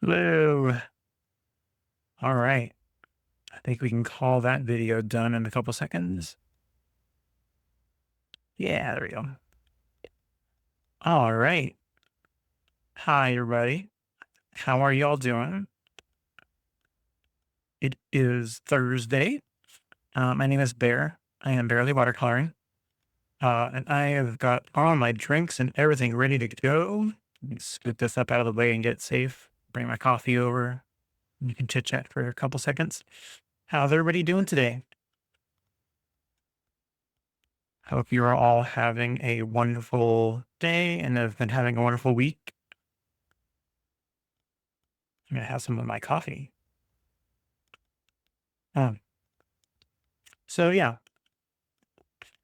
Hello. All right. I think we can call that video done in a couple seconds. Yeah, there we go. All right. Hi, everybody. How are y'all doing? It is Thursday. My name is Bear. I am barely watercoloring. And I have got all my drinks and everything ready to go. Let me scoot this up out of the way and get it safe. Bring my coffee over. You can chit chat for a couple seconds. How's everybody doing today? Hope you are all having a wonderful day and have been having a wonderful week. I'm gonna have some of my coffee. Um, so yeah,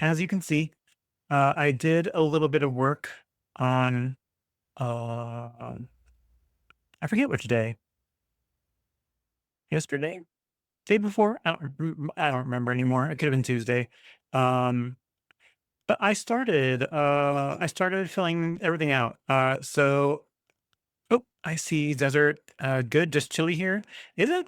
as you can see, I did a little bit of work on uh, I forget which day. Yesterday, day before. I don't remember anymore. It could have been Tuesday. Um, but I started filling everything out. Oh, I see desert. Good, just chilly here. Is it?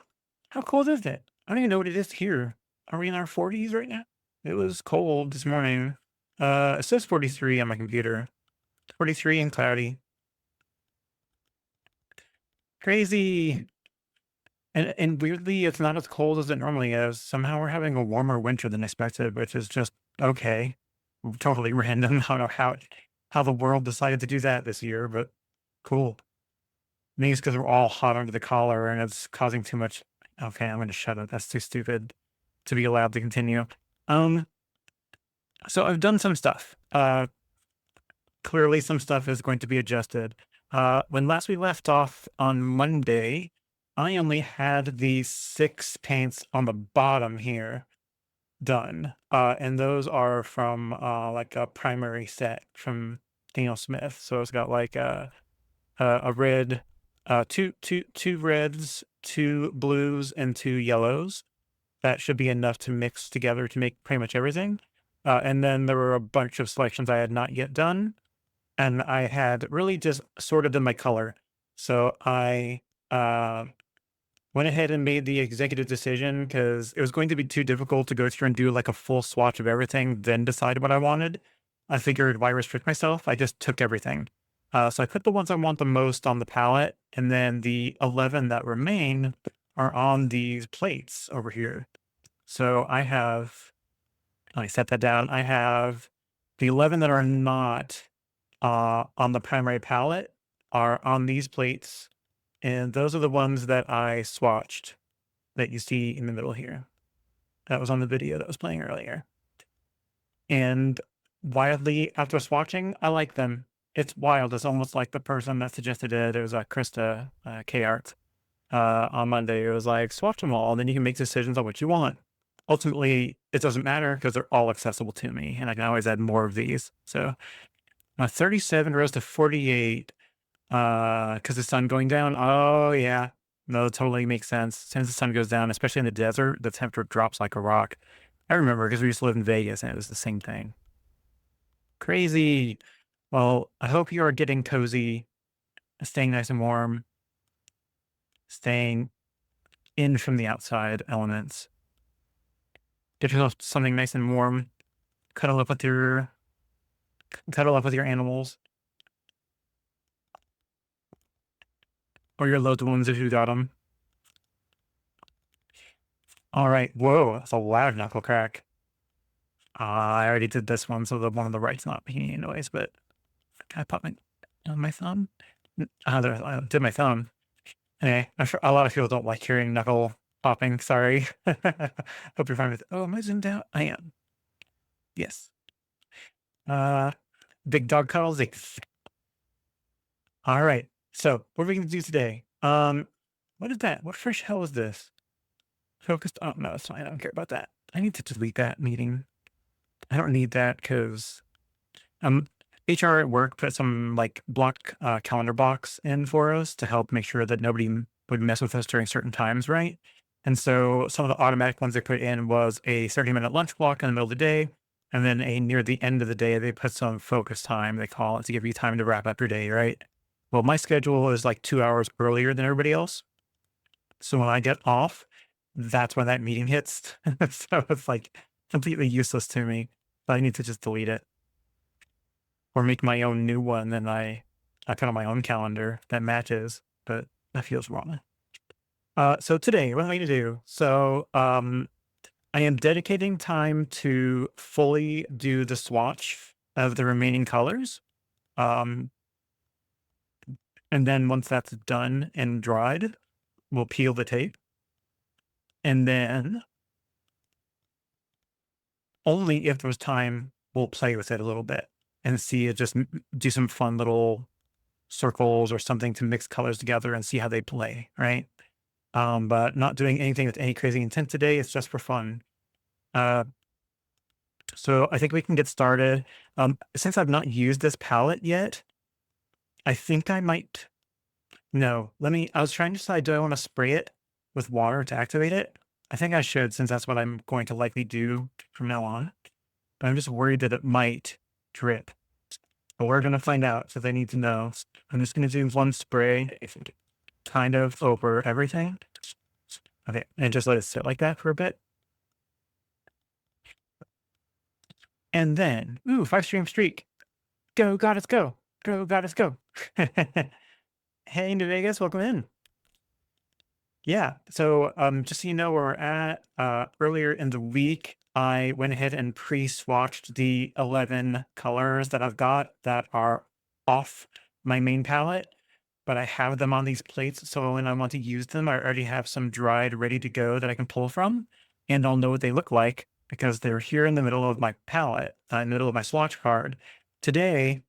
How cold is it? I don't even know what it is here. Are we in our 40s right now? It was cold this morning. It says 43 on my computer. 43 and cloudy. Crazy. And weirdly, it's not as cold as it normally is. Somehow we're having a warmer winter than expected, which is just okay. Totally random. I don't know how the world decided to do that this year, but cool. Maybe it's because we're all hot under the collar and it's causing too much. Okay, I'm gonna shut up. That's too stupid to be allowed to continue. Um, so I've done some stuff. Clearly some stuff is going to be adjusted. When last we left off on Monday, I only had the 6 paints on the bottom here done. And those are from like a primary set from Daniel Smith. So it's got like a red, two reds, two blues, and two yellows. That should be enough to mix together to make pretty much everything. And then there were a bunch of selections I had not yet done, and I had really just sorted them by color. So I uh, went ahead and made the executive decision because it was going to be too difficult to go through and do like a full swatch of everything, then decide what I wanted. I figured why restrict myself? I just took everything. So I put the ones I want the most on the palette, and then the 11 that remain are on these plates over here. So I set that down. I have the 11 that are not on the primary palette are on these plates, and those are the ones that I swatched that you see in the middle here. That was on the video that was playing earlier. And wildly, after swatching, I like them. It's wild. It's almost like the person that suggested it. It was Krista K Art on Monday. It was like swatch them all, and then you can make decisions on what you want. Ultimately, it doesn't matter because they're all accessible to me, and I can always add more of these. So 37 rose to 48 because the sun going down. Oh yeah, no, it totally makes sense. As soon as the sun goes down, especially in the desert, the temperature drops like a rock. I remember because we used to live in Vegas and it was the same thing. Crazy. Well, I hope you are getting cozy, staying nice and warm, staying in from the outside elements. Get yourself something nice and warm. Cuddle up with your cuddle up with your animals or your loved ones if you got them. All right. Whoa, that's a loud knuckle crack. I already did this one, so the one on the right's not making any noise, but can I pop my thumb? There, I did my thumb. Anyway, I'm sure a lot of people don't like hearing knuckle popping. Sorry. Hope you're fine with it. Oh, am I zoomed out? I am. Yes. Uh, big dog cuddles. All right. So what are we going to do today? What is that? What fresh hell is this? Focused. Oh, no, it's fine. I don't care about that. I need to delete that meeting. I don't need that because um, HR at work put some like block calendar blocks in for us to help make sure that nobody would mess with us during certain times, right? And so some of the automatic ones they put in was a 30-minute lunch block in the middle of the day, and then a near the end of the day they put some focus time they call it to give you time to wrap up your day, right? Well, my schedule is like 2 hours earlier than everybody else. So when I get off, that's when that meeting hits. So it's like completely useless to me. I need to just delete it or make my own new one. Then I put on my own calendar that matches, but that feels wrong. So today, what am I going to do? I am dedicating time to fully do the swatch of the remaining colors. Um, and then once that's done and dried, we'll peel the tape. And then only if there's time, we'll play with it a little bit and see it just do some fun little circles or something to mix colors together and see how they play, right? But not doing anything with any crazy intent today. It's just for fun. Uh, so I think we can get started. Since I've not used this palette yet, I think I might. No, I was trying to decide, do I want to spray it with water to activate it? I think I should, since that's what I'm going to likely do from now on. But I'm just worried that it might drip. But we're going to find out because I need to know. I'm just going to do one spray kind of over everything. Okay, and just let it sit like that for a bit. And then, ooh, 5 stream streak. Go, goddess, go. Go, goddess, go. Hey, New Vegas, welcome in. Yeah, so just so you know where we're at, earlier in the week, I went ahead and pre-swatched the 11 colors that I've got that are off my main palette, but I have them on these plates, so when I want to use them, I already have some dried, ready to go that I can pull from, and I'll know what they look like because they're here in the middle of my palette, in the middle of my swatch card. Today,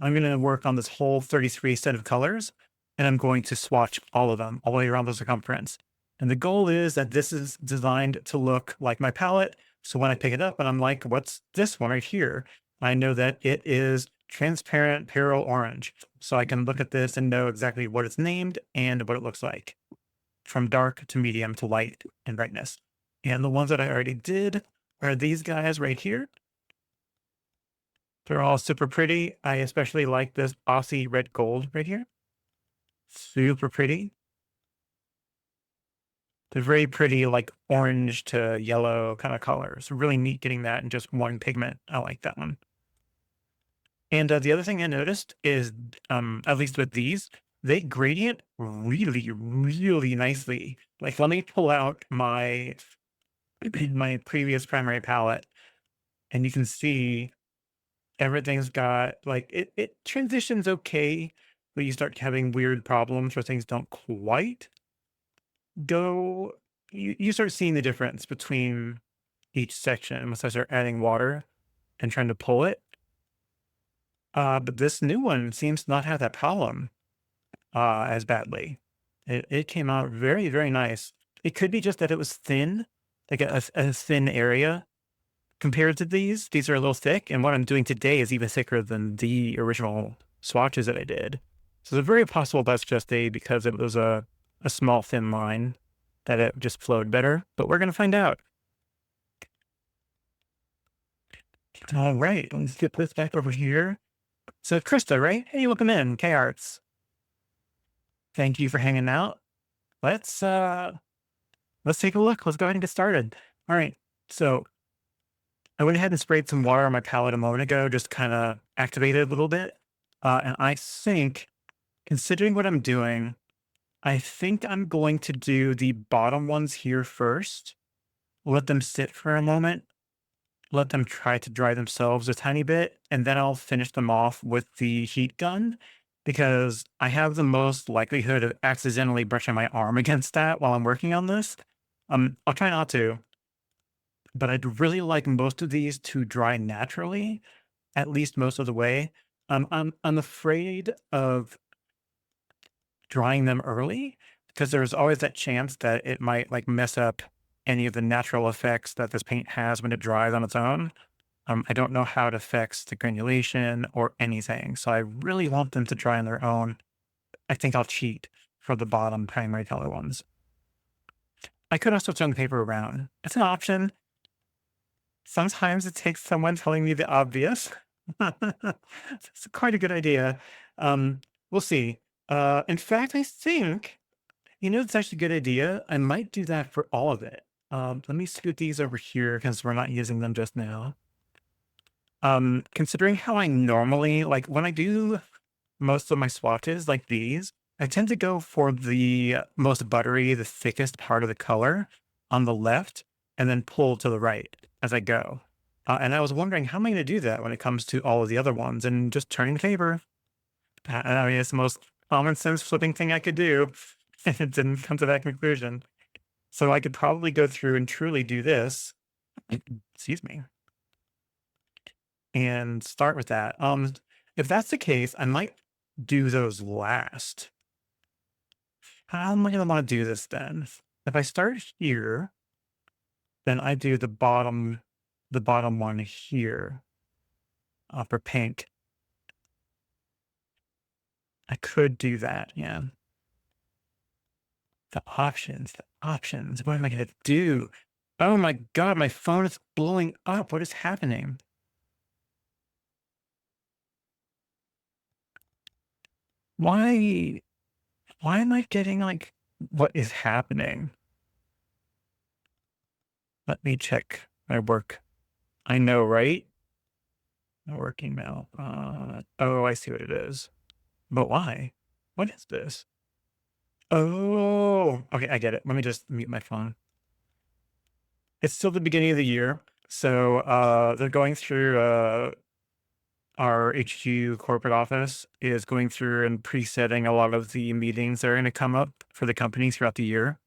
I'm going to work on this whole 33 set of colors, and I'm going to swatch all of them all the way around the circumference. And the goal is that this is designed to look like my palette. So when I pick it up and I'm like, what's this one right here? I know that it is transparent pale orange. So I can look at this and know exactly what it's named and what it looks like from dark to medium to light and brightness. And the ones that I already did are these guys right here. They're all super pretty. I especially like this Aussie red gold right here. Super pretty. They're very pretty, like orange to yellow kind of colors. Really neat getting that in just one pigment. I like that one. And the other thing I noticed is, at least with these, they gradient really, really nicely. Like, let me pull out my previous primary palette, and you can see everything's got like it transitions okay, but you start having weird problems where things don't quite go. You start seeing the difference between each section once I start adding water and trying to pull it. But this new one seems to not have that problem as badly. It came out very, very nice. It could be just that it was thin, like a thin area compared to these. These are a little thick, and what I'm doing today is even thicker than the original swatches that I did. So it's very possible that's just because it was a small thin line that it just flowed better, but we're going to find out. All right, let's get this back over here. So Krista, right? Hey, welcome in, K Arts. Thank you for hanging out. Let's take a look. Let's go ahead and get started. All right. So I went ahead and sprayed some water on my palette a moment ago, just kind of activate it a little bit. And I think, considering what I'm doing, I think I'm going to do the bottom ones here first. Let them sit for a moment. Let them try to dry themselves a tiny bit, and then I'll finish them off with the heat gun because I have the most likelihood of accidentally brushing my arm against that while I'm working on this. I'll try not to, but I'd really like most of these to dry naturally, at least most of the way. I'm afraid of drying them early because there's always that chance that it might like mess up any of the natural effects that this paint has when it dries on its own. I don't know how it affects the granulation or anything, so I really want them to dry on their own. I think I'll cheat for the bottom primary color ones. I could also turn the paper around. It's an option. Sometimes it takes someone telling me the obvious. It's quite a good idea. we'll see. In fact, I think, it's actually a good idea. I might do that for all of it. Let me scoot these over here because we're not using them just now. Considering how I normally like when I do most of my swatches like these, I tend to go for the most buttery, the thickest part of the color on the left, and then pull to the right as I go. And I was wondering how am I going to do that when it comes to all of the other ones and just turning the paper. I mean, it's the most common sense flipping thing I could do. And it didn't come to that conclusion. So I could probably go through and truly do this. Excuse me. And start with that. If that's the case, I might do those last. How am I gonna want to do this then? If I start here, then I do the bottom one here for pink. I could do that, yeah. The options, the options. What am I gonna do? Oh my god, my phone is blowing up. What is happening? Why? Why am I getting like what is happening? Let me check my work. I know, right? My work email. Oh, I see what it is. But why? What is this? Oh, okay, I get it. Let me just mute my phone. It's still the beginning of the year, so they're going through our HQ corporate office is going through and presetting a lot of the meetings that are going to come up for the company throughout the year.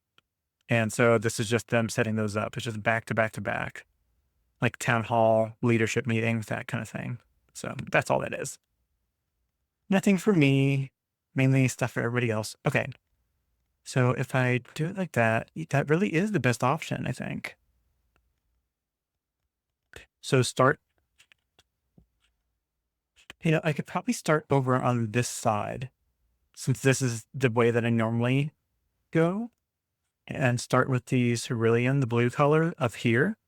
And so this is just them setting those up. It's just back to back to back, like town hall, leadership meetings, that kind of thing. So that's all that is. Nothing for me, mainly stuff for everybody else. Okay. So if I do it like that, that really is the best option, I think. So start, I could probably start over on this side since this is the way that I normally go and start with the cerulean, the blue color up here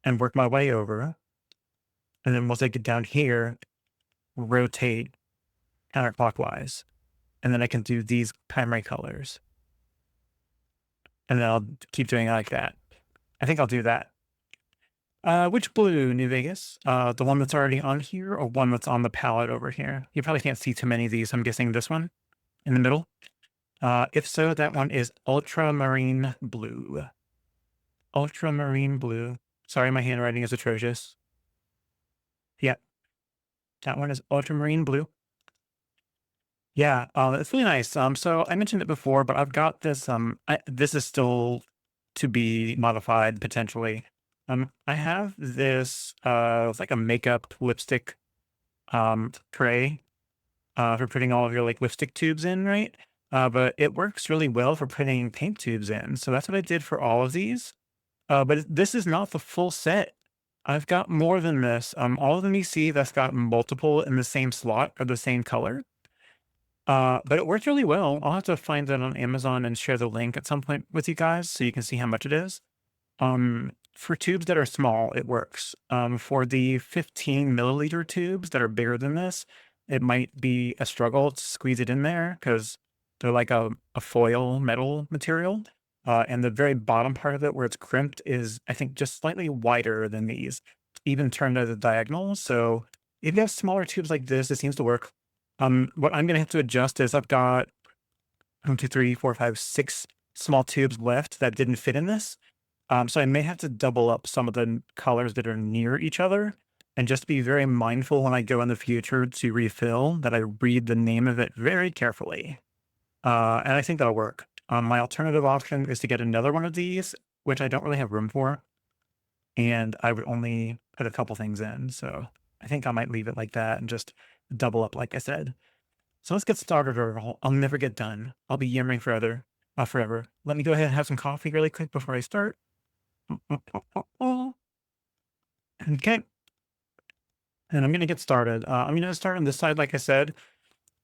and work my way over. And then once I get down here, rotate counterclockwise. And then I can do these primary colors. And then I'll keep doing it like that. I think I'll do that. Which blue, New Vegas? The one that's already on here or one that's on the palette over here? You probably can't see too many of these. I'm guessing this one in the middle. If so, that one is ultramarine blue. Ultramarine blue. Sorry, my handwriting is atrocious. Yeah, that one is ultramarine blue. Yeah, it's really nice. So I mentioned it before, but I've got this. This is still to be modified potentially. I have this. It's like a makeup lipstick tray for putting all of your like lipstick tubes in, right? But it works really well for putting paint tubes in. So that's what I did for all of these. This is not the full set. I've got more than this. All of them you see that's got multiple in the same slot or the same color. But it worked really well. I'll have to find that on Amazon and share the link at some point with you guys so you can see how much it is. For tubes that are small, it works. For the 15 milliliter tubes that are bigger than this, it might be a struggle to squeeze it in there because they're like a foil metal material. And the very bottom part of it where it's crimped is, I think, just slightly wider than these, even turned at the diagonal. So if you have smaller tubes like this, it seems to work. What I'm gonna have to adjust is I've got 1, 2, 3, 4, 5, 6 small tubes left that didn't fit in this. So I may have to double up some of the colors that are near each other and just be very mindful when I go in the future to refill that I read the name of it very carefully. And I think that'll work. My alternative option is to get another one of these, which I don't really have room for. And I would only put a couple things in. So I think I might leave it like that and just double up, like I said. So let's get started or I'll never get done. I'll be yammering forever. Let me go ahead and have some coffee really quick before I start. Okay. And I'm going to get started. I'm going to start on this side, like I said.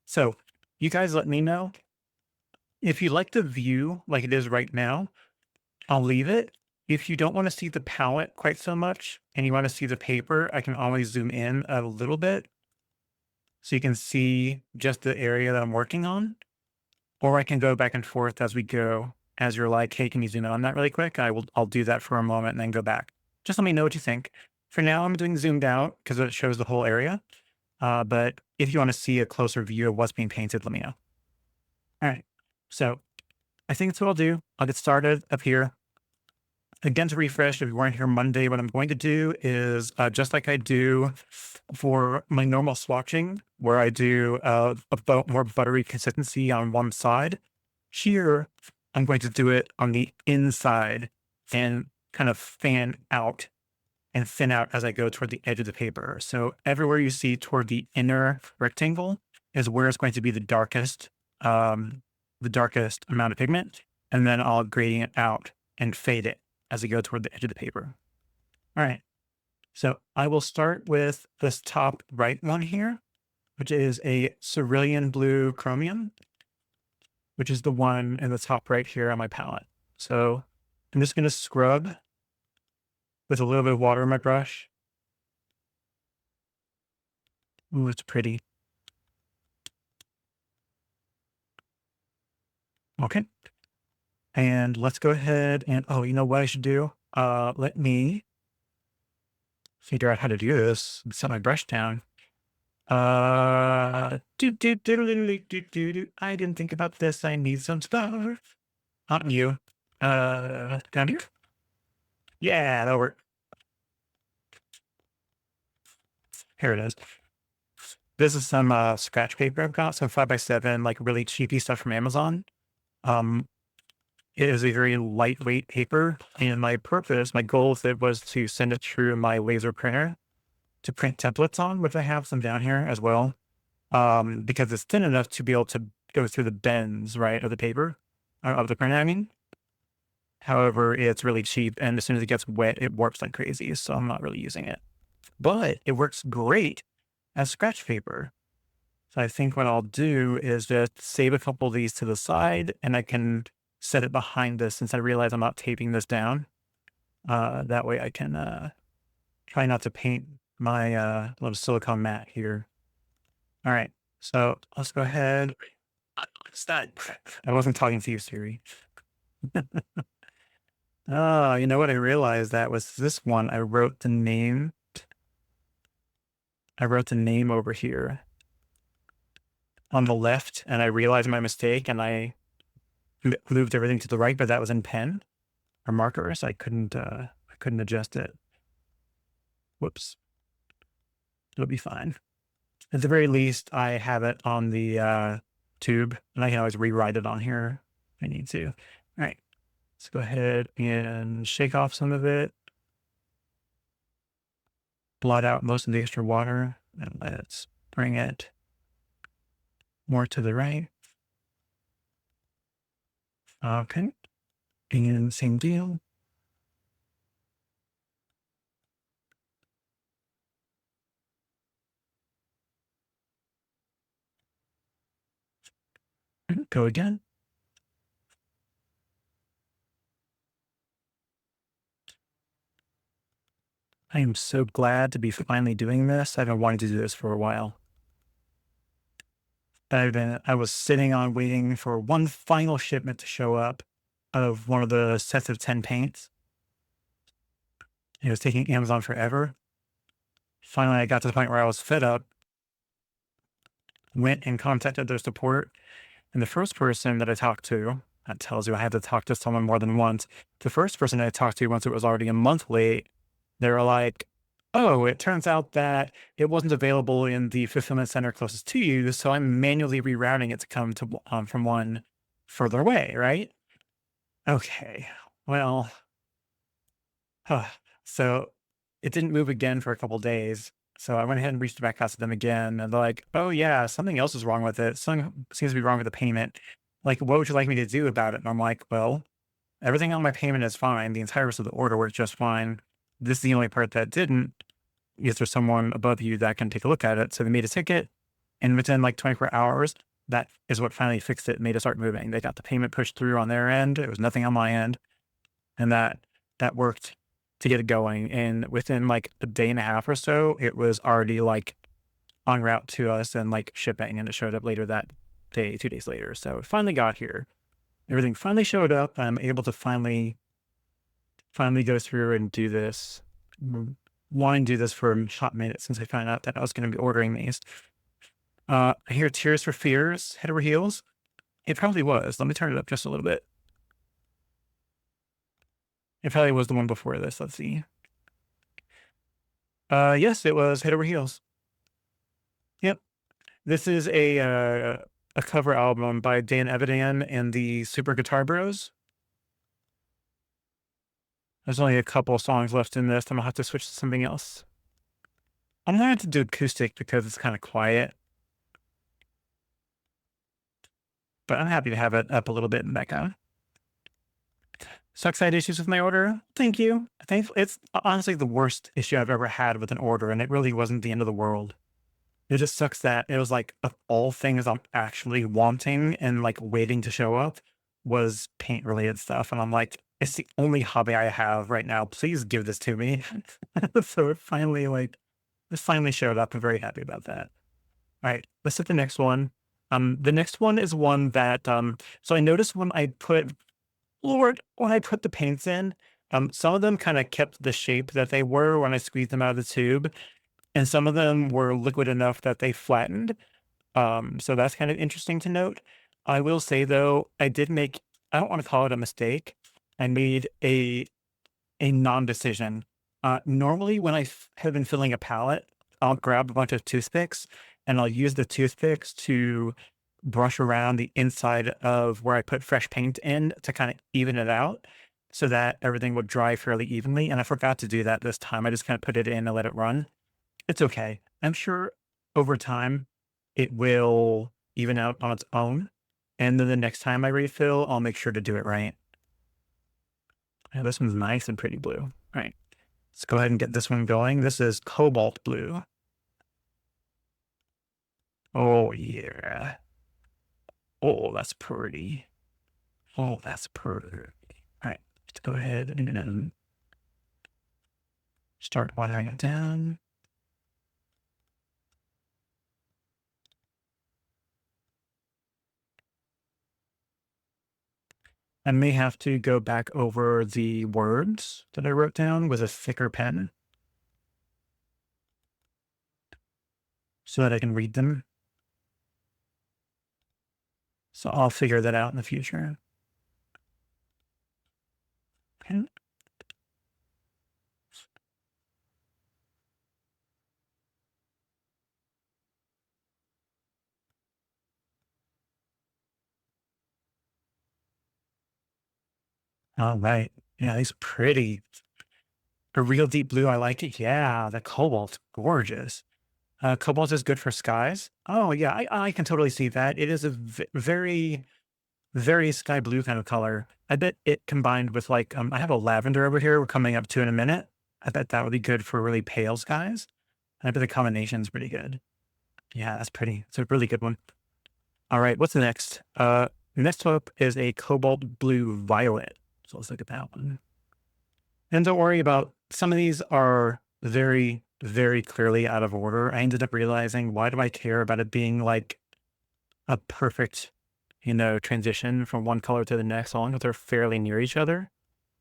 So you guys let me know if you like the view like it is right now. I'll leave it. If you don't want to see the palette quite so much and you want to see the paper, I can always zoom in a little bit. so you can see just the area that I'm working on, or I can go back and forth as we go. As you're like, hey, can you zoom in on that really quick? I'll do that for a moment and then go back. Just let me know what you think. For now, I'm doing zoomed out because it shows the whole area. But if you want to see a closer view of what's being painted, let me know. All right. So I think that's what I'll do. I'll get started up here. Again, to refresh, if you weren't here Monday, what I'm going to do is just like I do for my normal swatching, where I do a more buttery consistency on one side. Here, I'm going to do it on the inside and kind of fan out and thin out as I go toward the edge of the paper. So everywhere you see toward the inner rectangle is where it's going to be the darkest amount of pigment, and then I'll gradient it out and fade it as I go toward the edge of the paper. All right. So I will start with this top right one here, which is a cerulean blue chromium, which is the one in the top right here on my palette. So I'm just going to scrub with a little bit of water in my brush. Ooh, it's pretty. Okay. And let's go ahead and, oh, you know what I should do? Let me figure out how to do this. Set my brush down. I didn't think about this. I need some stuff. Not you. Down here? Yeah, that'll work. Here it is. This is some scratch paper I've got, some 5x7, like really cheapy stuff from Amazon. It is a very lightweight paper, and my goal with it was to send it through my laser printer to print templates on, which I have some down here as well, because it's thin enough to be able to go through the bends, right, of the paper, of the print, I mean. However, it's really cheap, and as soon as it gets wet, it warps like crazy, so I'm not really using it. But it works great as scratch paper. So I think what I'll do is just save a couple of these to the side, and I can set it behind this since I realize I'm not taping this down. That way I can try not to paint my little silicone mat here. All right, so let's go ahead. What's that? I wasn't talking to you, Siri. Oh, you know what? I realized that was this one. I wrote the name over here on the left, and I realized my mistake, and I moved everything to the right, but that was in pen or marker, so I couldn't adjust it. Whoops. It'll be fine. At the very least, I have it on the tube, and I can always rewrite it on here if I need to. All right, let's go ahead and shake off some of it. Blot out most of the extra water, and let's bring it more to the right. Okay, and same deal. Go again. I am so glad to be finally doing this. I've been wanting to do this for a while. I was sitting on waiting for one final shipment to show up of one of the sets of 10 paints. It was taking Amazon forever. Finally, I got to the point where I was fed up, went and contacted their support. And the first person that I talked to, that tells you I had to talk to someone more than once. The first person I talked to, once it was already a month late, they were like, oh, it turns out that it wasn't available in the fulfillment center closest to you, so I'm manually rerouting it to come to from one further away, right? Okay, well, so it didn't move again for a couple days. So I went ahead and reached back out to them again, and they're like, "Oh yeah, something else is wrong with it. Something seems to be wrong with the payment. Like, what would you like me to do about it?" And I'm like, "Well, everything on my payment is fine. The entire rest of the order works just fine. This is the only part that didn't. Is there someone above you that can take a look at it?" So they made a ticket, and within like 24 hours, that is what finally fixed it, and made it start moving. They got the payment pushed through on their end. It was nothing on my end, and that worked to get it going. And within like a day and a half or so, it was already like en route to us and like shipping, and it showed up later that day, 2 days later. So it finally got here. Everything finally showed up. I'm able to finally go through and do this. Wanting to do this for a hot minute since I found out that I was going to be ordering these. I hear Tears for Fears, Head Over Heels. It probably was. Let me turn it up just a little bit. It probably was the one before this. Let's see. Yes, it was Head Over Heels. Yep. This is a cover album by Dan Evidan and the Super Guitar Bros. There's only a couple of songs left in this. I'm gonna have to switch to something else. I'm gonna have to do acoustic because it's kind of quiet, but I'm happy to have it up a little bit in the background. Sucks I had issues with my order. Thank you. I think it's honestly the worst issue I've ever had with an order, and it really wasn't the end of the world. It just sucks that it was like of all things I'm actually wanting and like waiting to show up was paint related stuff. And I'm like, it's the only hobby I have right now. Please give this to me. So it finally showed up. I'm very happy about that. All right, let's hit the next one. The next one is one that so I noticed when I put the paints in, some of them kind of kept the shape that they were when I squeezed them out of the tube, and some of them were liquid enough that they flattened. So that's kind of interesting to note. I will say though, I don't want to call it a mistake. I made a non-decision. Normally when have been filling a palette, I'll grab a bunch of toothpicks and I'll use the toothpicks to brush around the inside of where I put fresh paint in to kind of even it out so that everything would dry fairly evenly. And I forgot to do that this time. I just kind of put it in and let it run. It's okay. I'm sure over time it will even out on its own. And then the next time I refill, I'll make sure to do it right. Yeah, this one's nice and pretty blue. All right. Let's go ahead and get this one going. This is cobalt blue. Oh, yeah. Oh, that's pretty. Oh, that's pretty. All right. Let's go ahead and start watering it down. I may have to go back over the words that I wrote down with a thicker pen so that I can read them. So I'll figure that out in the future. Okay. All right. Yeah, these are pretty. A real deep blue. I like it. Yeah, the cobalt, gorgeous. Cobalt is good for skies. Oh yeah, I can totally see that. It is a very, very sky blue kind of color. I bet it combined with like, I have a lavender over here we're coming up to in a minute. I bet that would be good for really pale skies. I bet the combination is pretty good. Yeah, that's pretty. It's a really good one. All right, what's the next? Next up is a cobalt blue violet. So let's look at that one. And don't worry about some of these are very, very clearly out of order. I ended up realizing, why do I care about it being like a perfect, transition from one color to the next, as long as they're fairly near each other.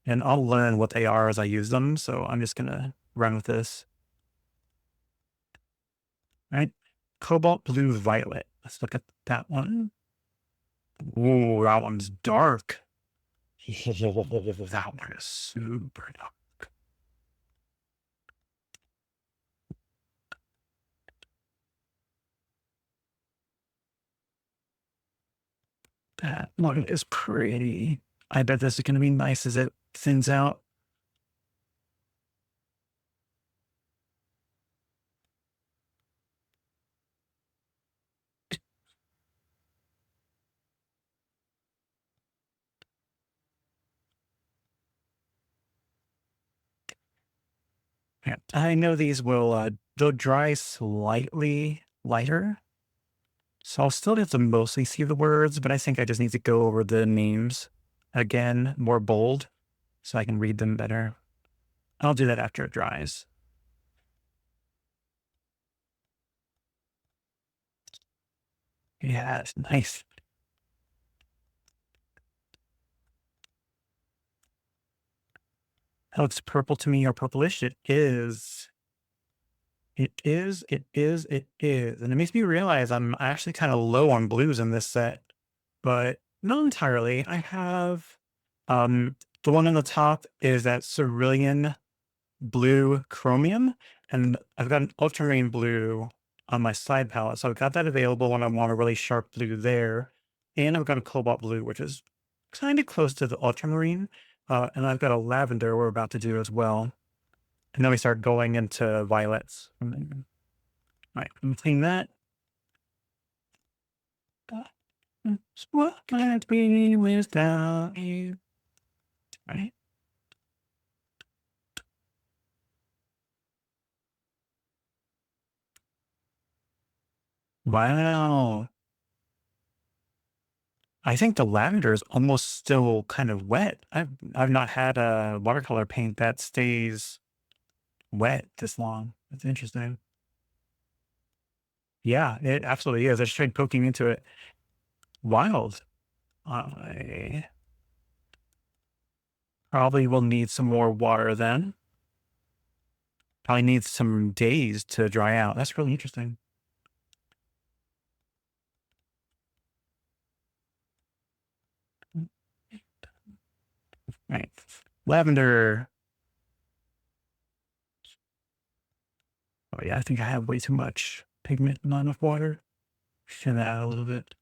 And I'll learn what they are as I use them. So I'm just gonna run with this. All right. Cobalt blue violet. Let's look at that one. Ooh, that one's dark. That one is super dark. That one is pretty. I bet this is going to be nice as it thins out. Yeah, I know these will they'll dry slightly lighter. So I'll still have to mostly see the words, but I think I just need to go over the names again, more bold, so I can read them better. I'll do that after it dries. Yeah, it's nice. That looks purple to me or purplish. It is. It is, it is, it is. And it makes me realize I'm actually kind of low on blues in this set, but not entirely. I have the one on the top is that cerulean blue chromium, and I've got an ultramarine blue on my side palette. So I've got that available when I want a really sharp blue there. And I've got a cobalt blue, which is kind of close to the ultramarine. And I've got a lavender we're about to do as well. And then we start going into violets. All right, I'm clean that. What might be without you? All right. Wow. I think the lavender is almost still kind of wet. I've not had a watercolor paint that stays wet this long. That's interesting. Yeah, it absolutely is. I just tried poking into it. Wild. I probably will need some more water then. Probably needs some days to dry out. That's really interesting. Right. Lavender. Oh yeah, I think I have way too much pigment, not enough water. Thin that out a little bit.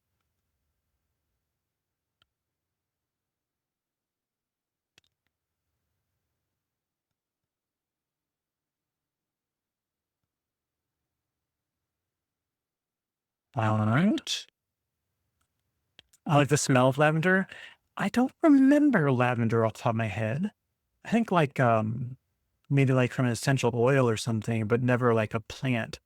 All right. I like the smell of lavender. I don't remember lavender off the top of my head. I think like maybe like from an essential oil or something, but never like a plant.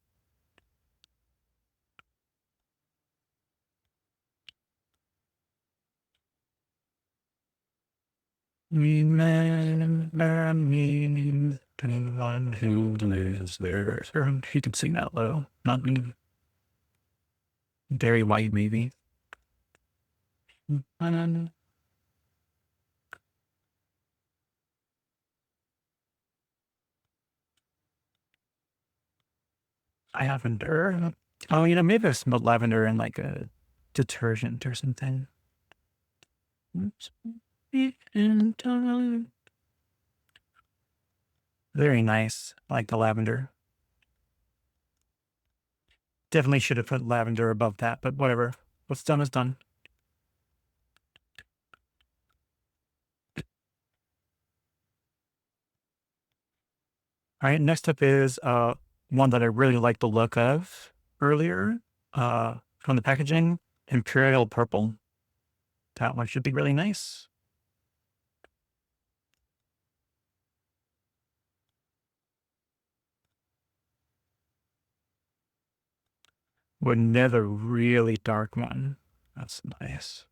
Remember me, the one who lives there. She can sing that low. Not me. Very White, maybe. I haven't heard. Oh, maybe I've smelled lavender in like a detergent or something. Oops. Very nice. I like the lavender. Definitely should have put lavender above that, but whatever. What's done is done. All right, next up is one that I really like the look of earlier from the packaging, Imperial Purple. That one should be really nice. With another really dark one. That's nice.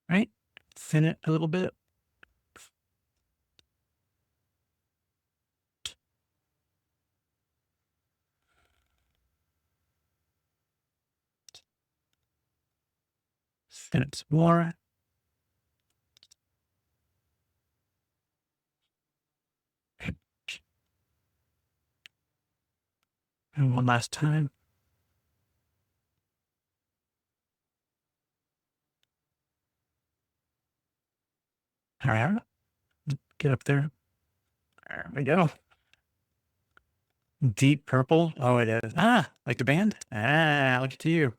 All right, thin it a little bit. Thin it some more. And one last time. All right, get up there. There we go. Deep purple. Oh, it is. Ah, like the band. Ah, look at you.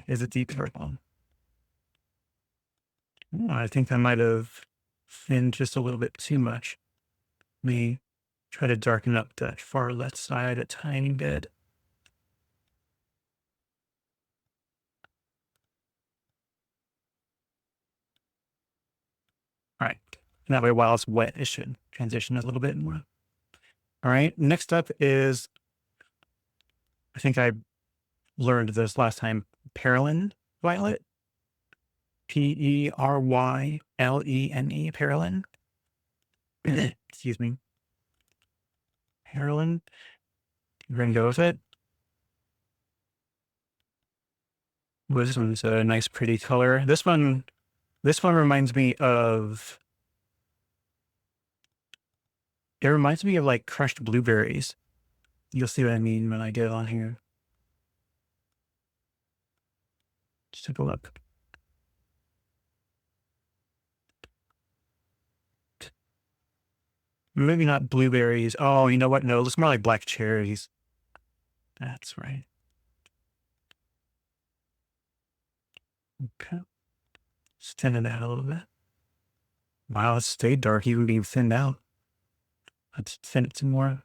Is it deep purple? Oh, I think I might have thinned just a little bit too much. Let me try to darken up the far left side a tiny bit. All right. And that way, while it's wet, it should transition a little bit more. All right. Next up is, I think I learned this last time, Perylene Violet. Peryylene, Perylene. Excuse me. Heroin. We're gonna go with it. This one's a nice, pretty color. This one reminds me of. It reminds me of like crushed blueberries. You'll see what I mean when I get it on here. Just take a look. Maybe not blueberries. Oh, you know what? No, it looks more like black cherries. That's right. Okay. Just thin it out a little bit. Wow, it stayed dark, even being thinned out. Let's thin it some more.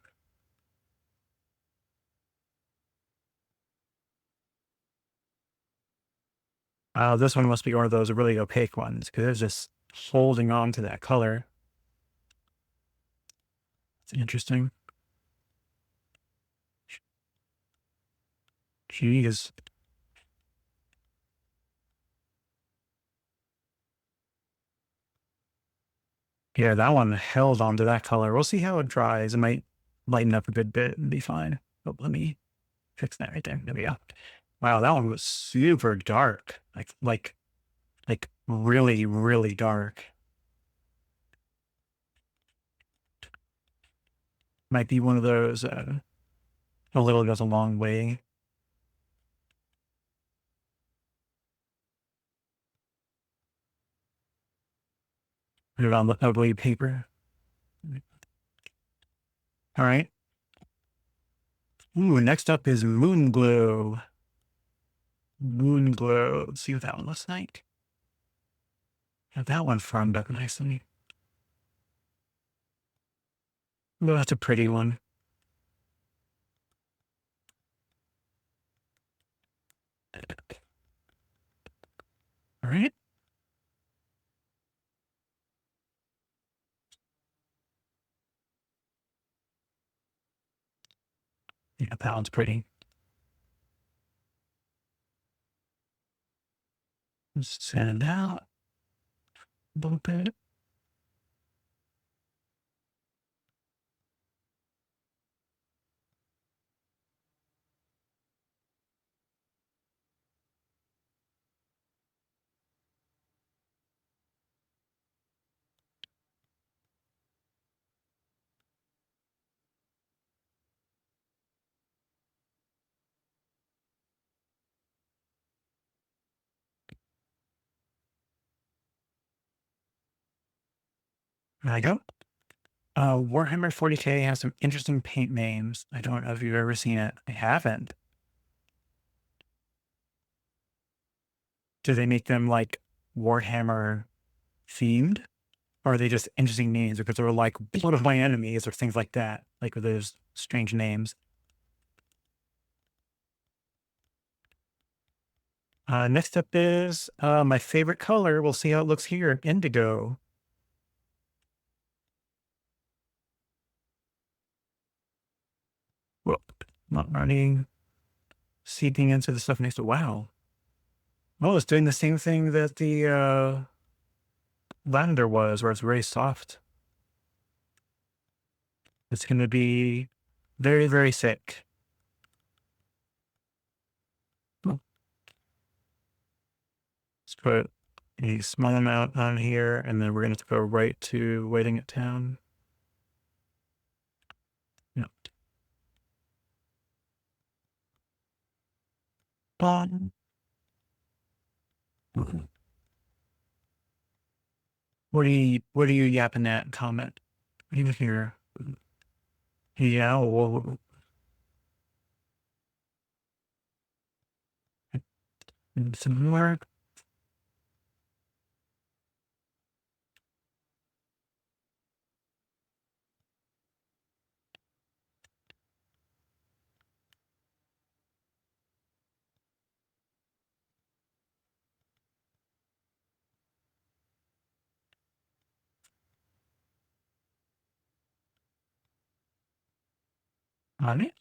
Wow, this one must be one of those really opaque ones because it's just holding on to that color. It's interesting. Jeez. Yeah, that one held onto that color. We'll see how it dries. It might lighten up a good bit and be fine. Oh, let me fix that right there. There we go. Wow, that one was super dark. Like really, really dark. Might be one of those a little goes a long way. Put it on the ugly paper. All right. Ooh, next up is Moon Glow. Moon Glow. Let's see what that one looks like. Have that one farmed up nicely. Oh, that's a pretty one. All right. Yeah, that one's pretty. Just send it out a little bit. There I go. Warhammer 40K has some interesting paint names. I don't know if you've ever seen it. I haven't. Do they make them like Warhammer themed? Or are they just interesting names because they're like blood of my enemies or things like that? Like with those strange names. Next up is my favorite color. We'll see how it looks here. Indigo. Whoop. Not running. Seeping into the stuff next to wow. Oh, it's doing the same thing that the lavender was, where it's very soft. It's going to be very, very thick. Let's put a small amount on here, and then we're going to go right to weighting it down. Yep. Bottom. What are you yapping at? Comment. Even here. Yeah, well, some more. On it.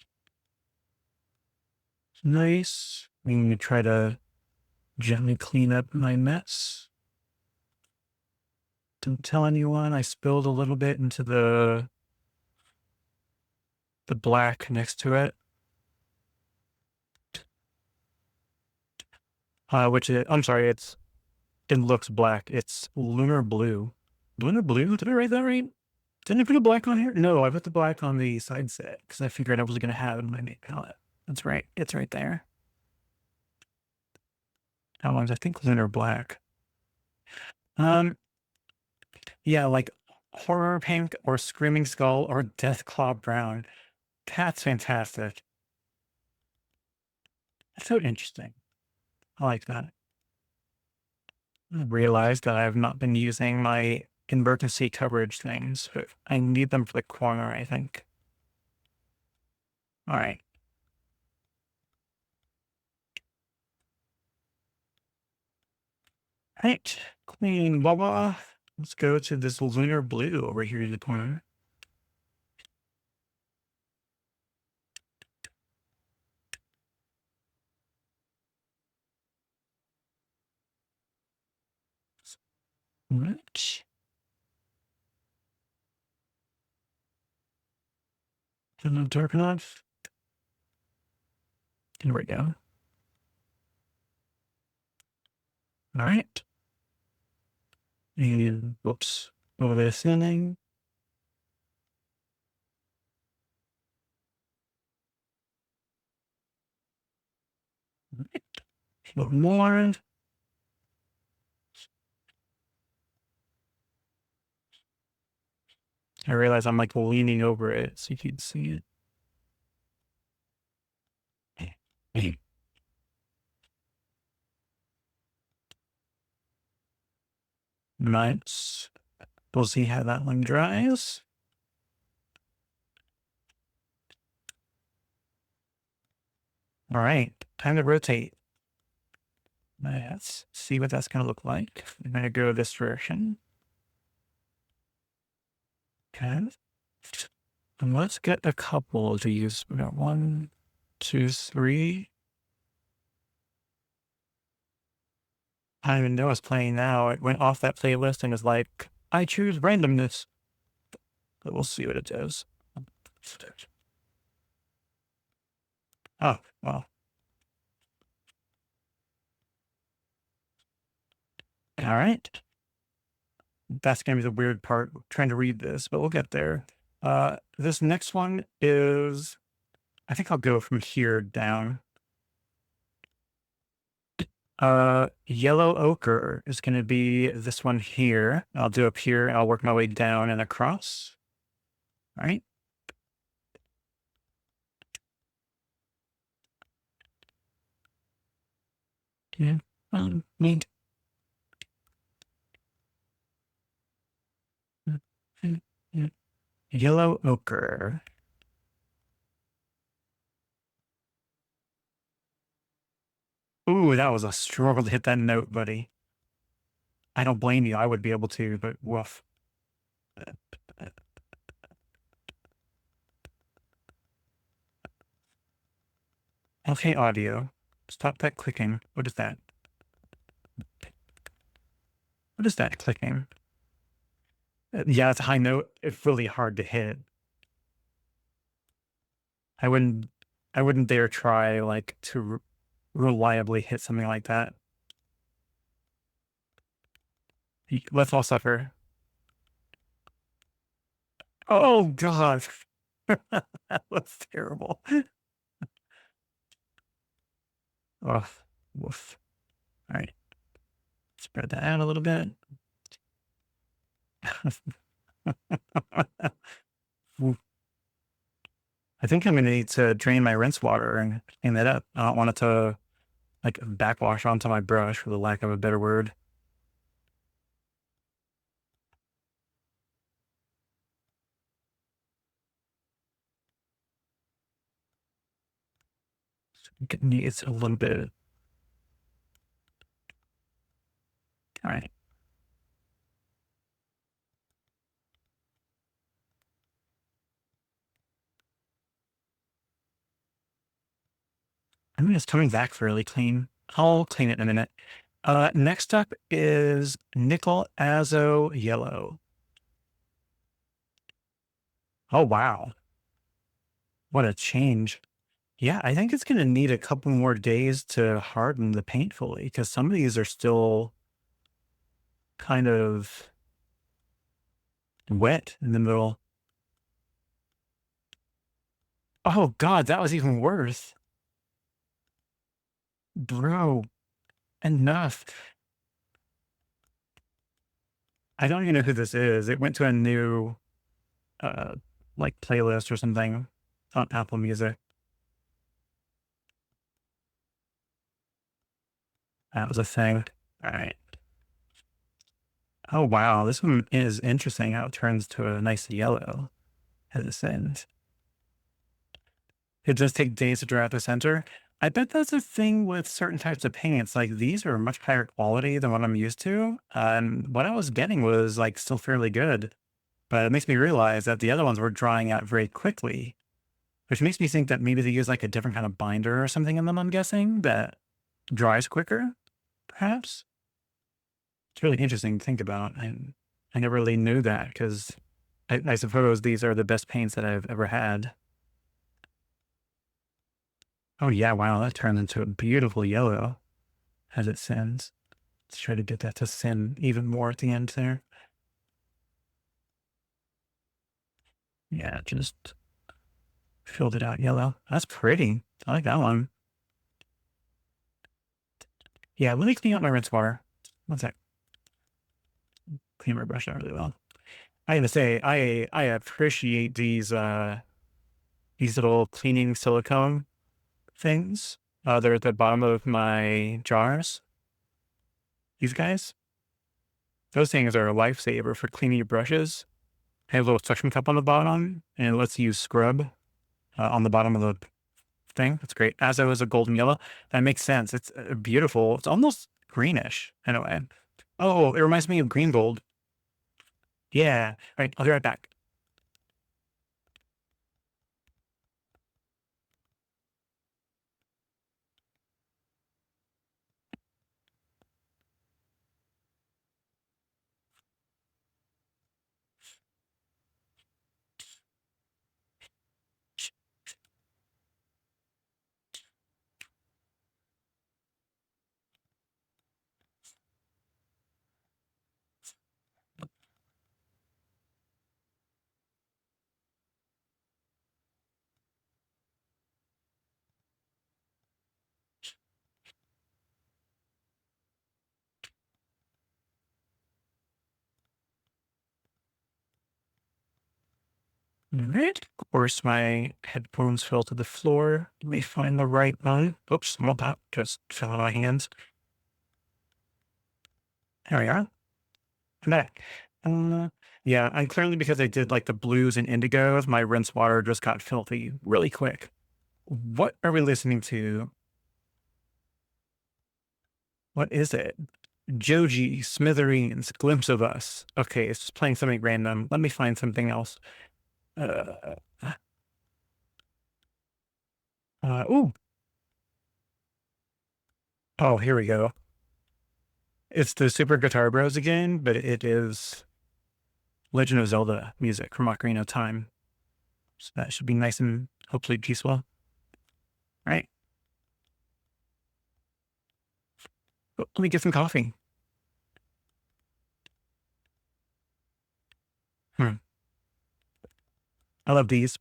Nice. I'm going to try to gently clean up my mess. Don't tell anyone. I spilled a little bit into the black next to it. I'm sorry, it looks black. It's lunar blue. Lunar blue? Did I write that right? Didn't I put a black on here? No, I put the black on the side set because I figured I was gonna have it in my main palette. That's right. It's right there. Outlines, I think lunar black. Um, yeah, like horror pink or screaming skull or death claw brown. That's fantastic. That's so interesting. I like that. I realized that I have not been using my emergency coverage things, but I need them for the corner, I think. All right. Right. Clean blah. Let's go to this lunar blue over here in the corner. Right. Not dark enough. Here we go. All right. And whoops. Over the ceiling. Right. A little more. I realize I'm like leaning over it so you can see it. Nice. We'll see how that one dries. All right, time to rotate. Let's see what that's going to look like. I'm going to go this direction. Okay. And let's get a couple to use. We got 1, 2, 3. I don't even know it's playing now. It went off that playlist and is like, I choose randomness. But we'll see what it does. Oh, well. All right. That's going to be the weird part, trying to read this, but we'll get there. This next one is, I think I'll go from here down. Yellow ochre is going to be this one here. I'll do up here. I'll work my way down and across. All right. Yeah. Neat. Yellow ochre. Ooh, that was a struggle to hit that note, buddy. I don't blame you. I would be able to, but woof. Okay, audio. Stop that clicking. What is that? What is that clicking? Yeah, it's a high note. It's really hard to hit. I wouldn't I wouldn't dare try like to reliably hit something like that. Let's all suffer. Oh God. That was terrible. Oh, woof. All right. Spread that out a little bit. I think I'm gonna need to drain my rinse water and clean that up. I don't want it to like backwash onto my brush, for the lack of a better word. It needs a little bit. All right. I mean, it's coming back fairly clean. I'll clean it in a minute. Next up is Nickel Azo Yellow. Oh, wow. What a change. Yeah, I think it's gonna need a couple more days to harden the paint fully because some of these are still kind of wet in the middle. Oh god, that was even worse. Bro, enough. I don't even know who this is. It went to a new, uh, like, playlist or something on Apple Music. That was a thing. Alright. Oh, wow, this one is interesting how it turns to a nice yellow at this end. It does take days to dry out the center. I bet that's a thing with certain types of paints. Like these are much higher quality than what I'm used to. And what I was getting was like still fairly good, but it makes me realize that the other ones were drying out very quickly, which makes me think that maybe they use like a different kind of binder or something in them. I'm guessing that dries quicker, perhaps. It's really interesting to think about. And I never really knew that because I suppose these are the best paints that I've ever had. Oh yeah, wow, that turned into a beautiful yellow as it sends. Let's try to get that to send even more at the end there. Yeah, just filled it out yellow. That's pretty. I like that one. Yeah, let me clean out my rinse water. One sec. Clean my brush out really well. I gotta say, I appreciate these little cleaning silicone things. They're at the bottom of my jars. These guys. Those things are a lifesaver for cleaning your brushes. They have a little suction cup on the bottom, and it lets you scrub on the bottom of the thing. That's great. Azo is a golden yellow. That makes sense. It's beautiful. It's almost greenish in a way. Oh, it reminds me of green gold. Yeah. All right. I'll be right back. All right. Of course, my headphones fell to the floor. Let me find the right one. Oops, small pop just fell out of my hands. There we are. I'm back. Uh, yeah, and clearly because I did like the blues and indigos, my rinse water just got filthy really quick. What are we listening to? What is it? Joji, Smithereens, Glimpse of Us. Okay, it's just playing something random. Let me find something else. Uh, ooh. Oh, here we go. It's the Super Guitar Bros again, but it is Legend of Zelda music from Ocarina of Time. So that should be nice and hopefully peaceful. Right? Oh, let me get some coffee. Hmm. I love these.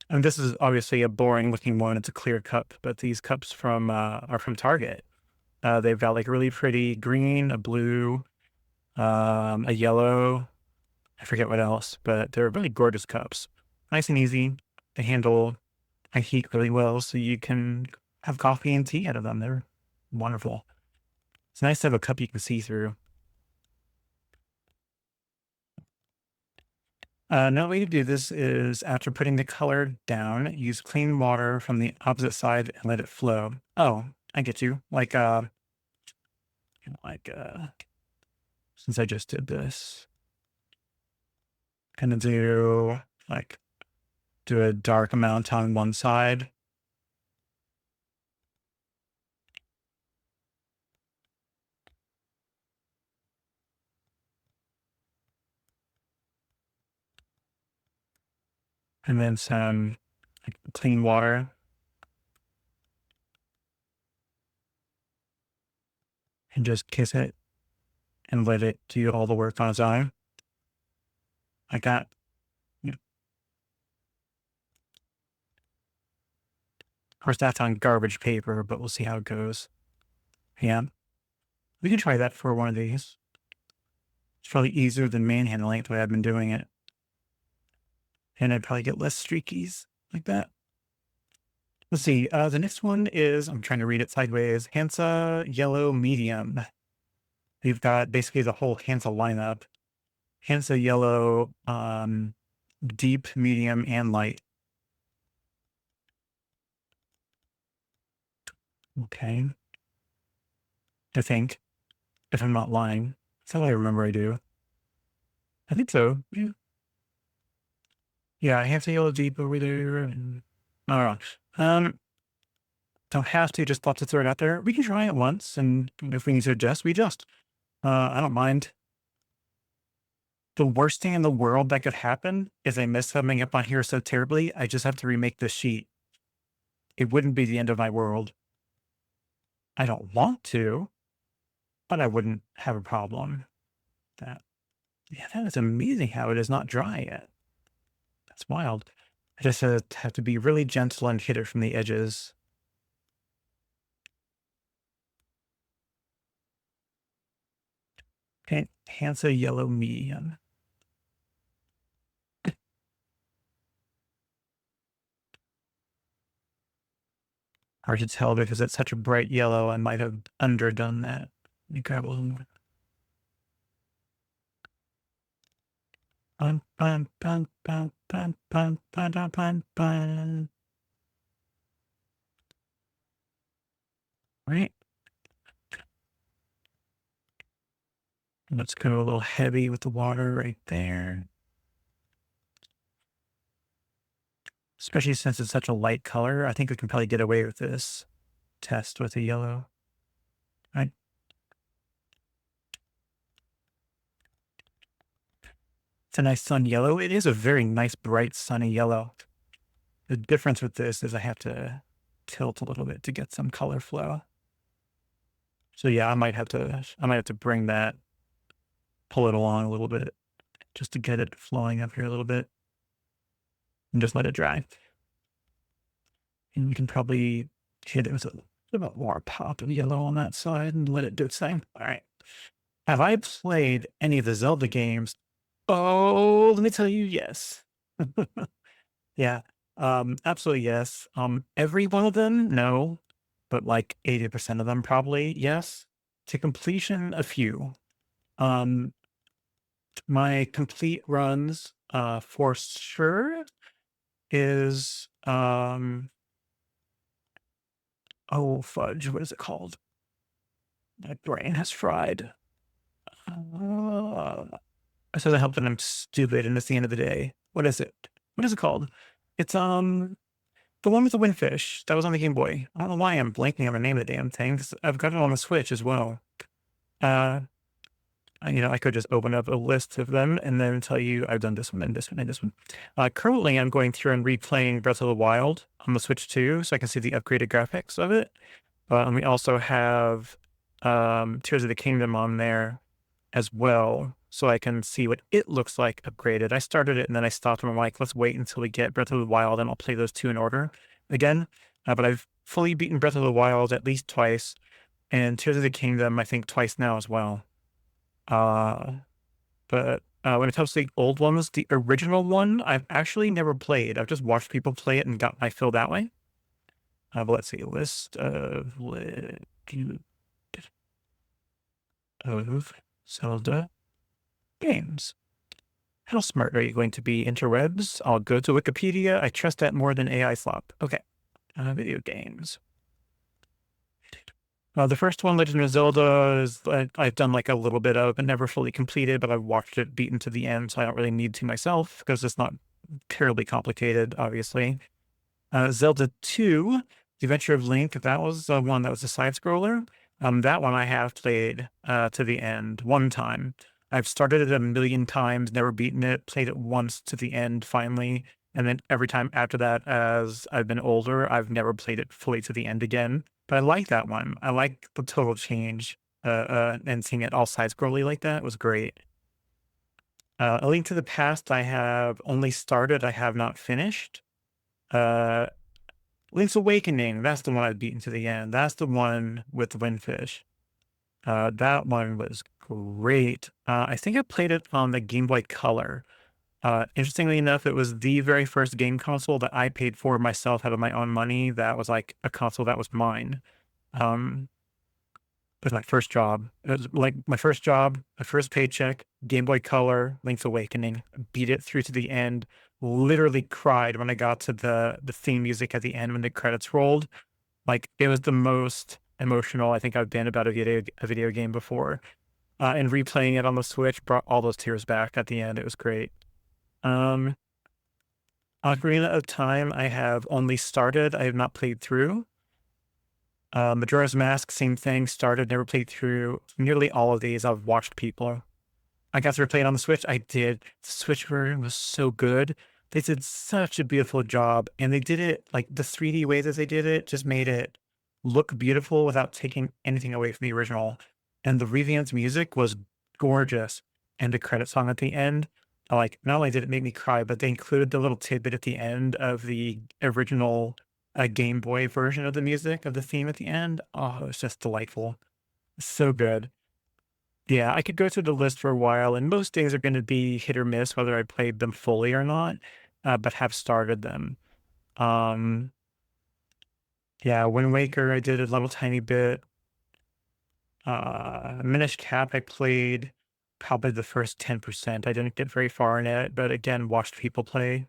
And this is obviously a boring looking one. It's a clear cup, but these cups from are from Target. They've got like really pretty green, a blue, a yellow. I forget what else, but they're really gorgeous cups. Nice and easy. They handle heat really well, so you can have coffee and tea out of them. They're wonderful. It's nice to have a cup you can see through. Another way to do this is after putting the color down, use clean water from the opposite side and let it flow. Oh, I get you. Like, since I just did this, kind of like do a dark amount on one side. and then some like, clean water, and just kiss it and let it do all the work on its own, like that. Yeah. Of course, that's on garbage paper, but we'll see how it goes. Yeah, we can try that for one of these. It's probably easier than manhandling it the way I've been doing it, and I'd probably get less streakies like that. Let's see. The next one is I'm trying to read it sideways. Hansa Yellow Medium. We've got basically the whole Hansa lineup. Hansa Yellow, deep, medium, and light. Okay. I think, if I'm not lying. That's how I remember I do. I think so. Yeah. Yeah, Hansa Yellow deep over there. And... All right. Don't have to, just thought to throw it out there. We can try it once, and if we need to adjust, we adjust. I don't mind. The worst thing in the world that could happen is I mess something up on here so terribly, I just have to remake the sheet. It wouldn't be the end of my world. I don't want to, but I wouldn't have a problem. That, yeah, that is amazing how it is not dry yet. That's wild. I just have to be really gentle and hit it from the edges. Okay, Hansa Yellow Medium. Hard to tell because it's such a bright yellow, I might have underdone that. Let me grab a little more. Bun, bun, bun, bun, bun, bun, bun, bun, bun, bun. Right. Let's go a little heavy with the water right there. Especially since it's such a light color, I think we can probably get away with this test with the yellow. Right. It's a nice sun yellow. It is a very nice, bright, sunny yellow. The difference with this is I have to tilt a little bit to get some color flow. So yeah, I might have to bring that, pull it along a little bit just to get it flowing up here a little bit and just let it dry. And you can probably hit it with a little bit more pop of yellow on that side and let it do its thing. All right. Have I played any of the Zelda games? Oh, let me tell you, yes. Yeah, absolutely yes. Every one of them, no, but like 80% of them probably yes. To completion, a few. Um, my complete runs, for sure is, oh fudge, what is it called? My brain has fried. Uh, it doesn't help that I'm stupid and it's the end of the day. What is it? What is it called? It's, the one with the windfish that was on the Game Boy. I don't know why I'm blanking on the name of the damn thing. 'Cause I've got it on the Switch as well. Uh, I could just open up a list of them and then tell you I've done this one and this one and this one. Currently, I'm going through and replaying Breath of the Wild on the Switch too, so I can see the upgraded graphics of it. And we also have Tears of the Kingdom on there as well, so I can see what it looks like upgraded. I started it and then I stopped and I'm like, let's wait until we get Breath of the Wild and I'll play those two in order again. But I've fully beaten Breath of the Wild at least twice, and Tears of the Kingdom, I think twice now as well. But when it comes to the old ones, the original one, I've actually never played. I've just watched people play it and got my fill that way. But let's see, list of Zelda games. How smart are you going to be, interwebs? I'll go to Wikipedia. I trust that more than AI slop. Okay. Video games. The first one, Legend of Zelda, is I've done like a little bit of, but never fully completed, but I've watched it beaten to the end, so I don't really need to myself because it's not terribly complicated, obviously. Zelda 2, The Adventure of Link, that was one that was a side scroller. That one I have played to the end one time. I've started it a million times, never beaten it, played it once to the end finally, And then every time after that, as I've been older, I've never played it fully to the end again. But I like that one. I like the total change, and seeing it all side scrolly like that was great. A Link to the Past, I have only started, I have not finished. Uh, Link's Awakening, that's the one I've beaten to the end. That's the one with the Windfish. That one was great. I think I played it on the Game Boy Color. Interestingly enough, it was the very first game console that I paid for myself out of my own money. That was like a console that was mine. Um, it was my first job. It was like my first job, my first paycheck, Game Boy Color, Link's Awakening. Beat it through to the end. Literally cried when I got to the theme music at the end when the credits rolled. Like it was the most emotional I think I've been about a video game before. And replaying it on the Switch brought all those tears back at the end. It was great. Um, Ocarina of Time, I have only started. I have not played through. Majora's Mask, same thing. Started, never played through. Nearly all of these, I've watched people. I got to play it on the Switch. I did. The Switch version was so good. They did such a beautiful job, and they did it like the 3D way that they did it just made it look beautiful without taking anything away from the original. And the revamped music was gorgeous. And the credit song at the end, like not only did it make me cry, but they included the little tidbit at the end of the original Game Boy version of the music of the theme at the end. Oh, it was just delightful. So good. Yeah, I could go through the list for a while, and most days are gonna be hit or miss whether I played them fully or not, but have started them. Um, yeah, Wind Waker, I did a little tiny bit. Minish Cap, I played probably the first 10%. I didn't get very far in it, but again, watched people play.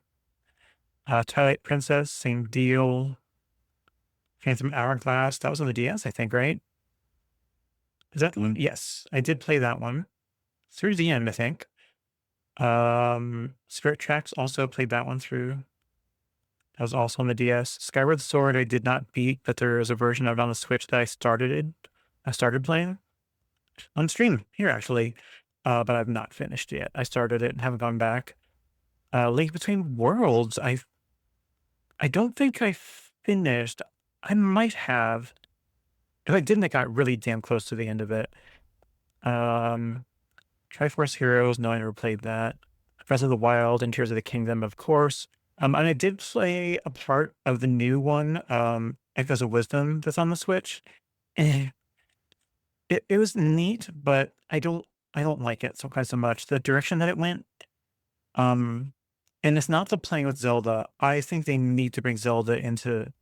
Twilight Princess, same deal. Phantom Hourglass, that was on the DS, I think, right? Is that the one? Yes, I did play that one. Through the end, I think. Spirit Tracks also played that one through. That was also on the DS. Skyward Sword I did not beat, but there is a version of it on the Switch that I started playing on stream here actually. But I've not finished yet. I started it and haven't gone back. Link Between Worlds, I don't think I finished. I might have. If I didn't, I got really damn close to the end of it. Um Triforce Heroes, no, I never played that. Breath of the Wild and Tears of the Kingdom, of course. And I did play a part of the new one, Echoes of Wisdom that's on the Switch. Eh, it was neat, but I don't like it so quite so much. The direction that it went, um, and it's not the playing with Zelda. I think they need to bring Zelda into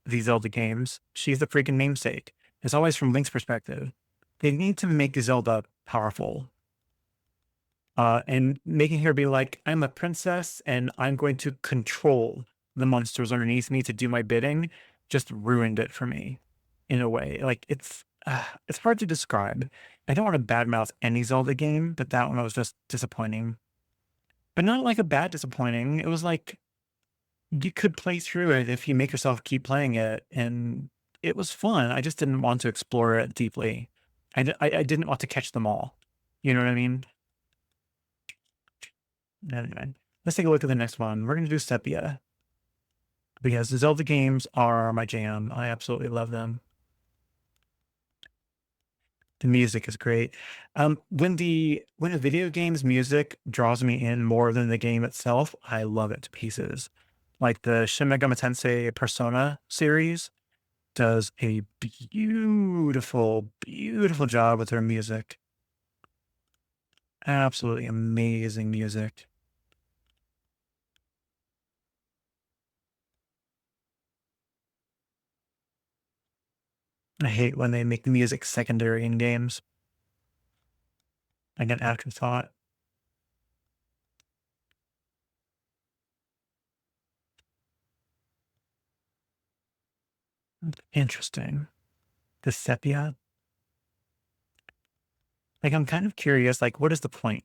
these Zelda games. She's the freaking namesake. It's always from Link's perspective. They need to make Zelda powerful. And making her be like, I'm a princess and I'm going to control the monsters underneath me to do my bidding, just ruined it for me in a way. Like it's hard to describe. I don't want to badmouth any Zelda game, but that one was just disappointing. But not like a bad disappointing. It was like you could play through it if you make yourself keep playing it, and it was fun. I just didn't want to explore it deeply. I didn't want to catch them all. You know what I mean? Anyway, let's take a look at the next one. We're going to do Sepia because the Zelda games are my jam. I absolutely love them. The music is great. When a video game's music draws me in more than the game itself, I love it to pieces. Like the Shin Megami Tensei Persona series does a beautiful, beautiful job with their music. Absolutely amazing music. I hate when they make the music secondary in games. Like an afterthought. Interesting. The sepia. Like I'm kind of curious, like what is the point?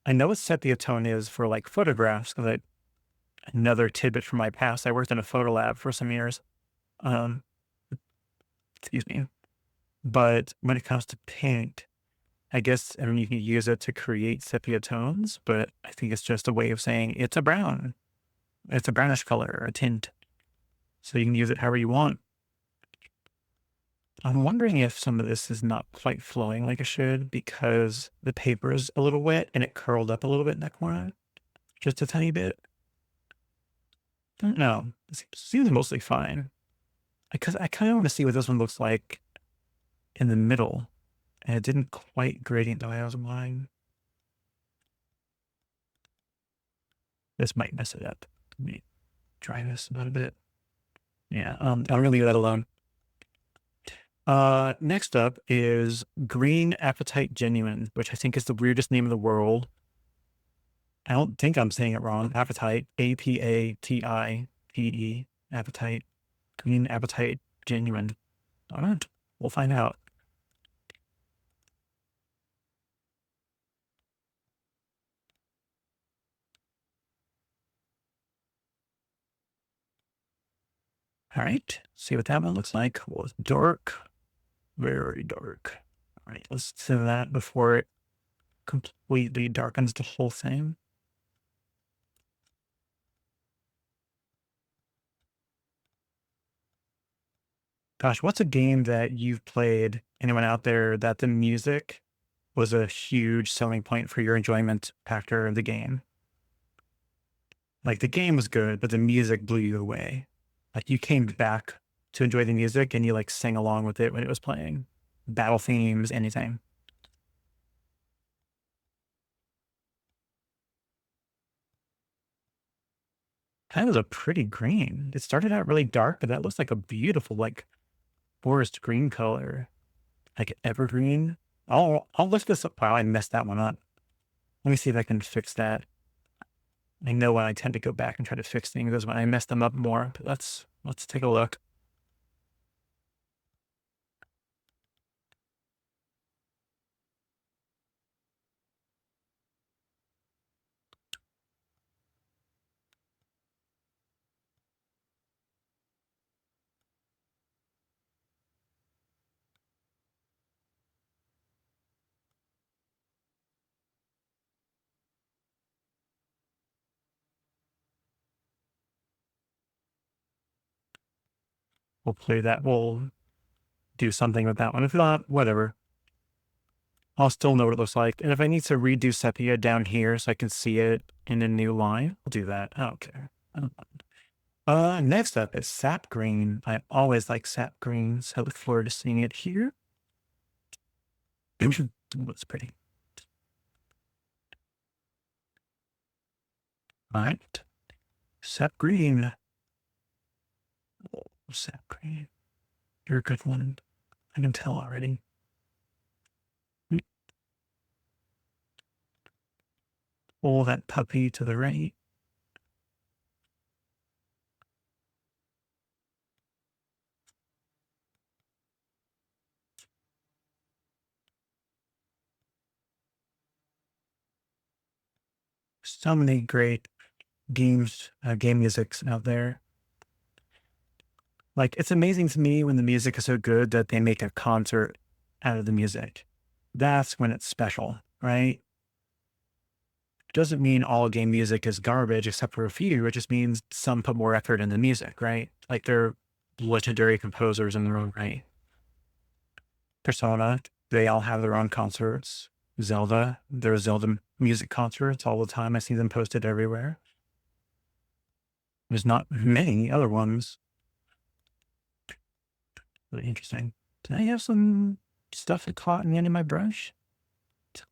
I know what sepia tone is for like photographs, because another tidbit from my past, I worked in a photo lab for some years. Um, excuse me. But when it comes to paint, I guess I mean you can use it to create sepia tones, but I think it's just a way of saying it's a brown. It's a brownish color, a tint, so you can use it however you want. I'm wondering if some of this is not quite flowing like it should because the paper is a little wet and it curled up a little bit in that corner, just a tiny bit. I don't know. It seems mostly fine. Because I kind of want to see what this one looks like in the middle, and it didn't quite gradient the way I was wanting. This might mess it up. Let me try this a little bit. Yeah, I'm gonna leave that alone. Next up is Green Apatite Genuine, which I think is the weirdest name in the world. I don't think I'm saying it wrong. Apatite, Apatite, Apatite, Green Apatite Genuine. All right, we'll find out. All right, see what that one looks like. Well, it's dark, very dark. All right, let's do that before it completely darkens the whole thing. Gosh, what's a game that you've played, anyone out there, that the music was a huge selling point for your enjoyment factor of the game? Like the game was good, but the music blew you away. Like you came back to enjoy the music and you like sang along with it when it was playing. Battle themes, anything. That was a pretty green. It started out really dark, but that looks like a beautiful, like forest green color, like evergreen. I'll lift this up. Wow, I messed that one up. Let me see if I can fix that. I know when I tend to go back and try to fix things is when I mess them up more. But let's take a look. Hopefully that will do something with that one. If not, whatever. I'll still know what it looks like. And if I need to redo sepia down here so I can see it in a new line, I'll do that. I don't care. I don't mind. Next up is sap green. I always like sap green, so I look forward to seeing it here. It's pretty. All right. Sap green. Oh, sap green. You're a good one. I can tell already. Pull that puppy to the right. So many great games, game musics out there. Like, it's amazing to me when the music is so good that they make a concert out of the music. That's when it's special, right? Doesn't mean all game music is garbage except for a few. It just means some put more effort in the music, right? Like they're legendary composers in their own right. Persona, they all have their own concerts. Zelda, there are Zelda music concerts all the time. I see them posted everywhere. There's not many other ones. Really interesting. Did I have some stuff that caught in the end of my brush?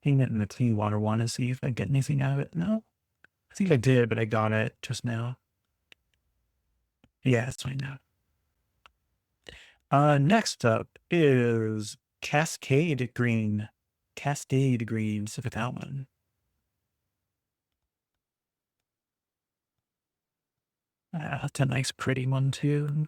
Clean it in the clean water one and see if I get anything out of it. No, I think I did, but I got it just now. Yeah, it's fine now. Next up is Cascade Green. Cascade Green, so for that one. That's a nice pretty one too.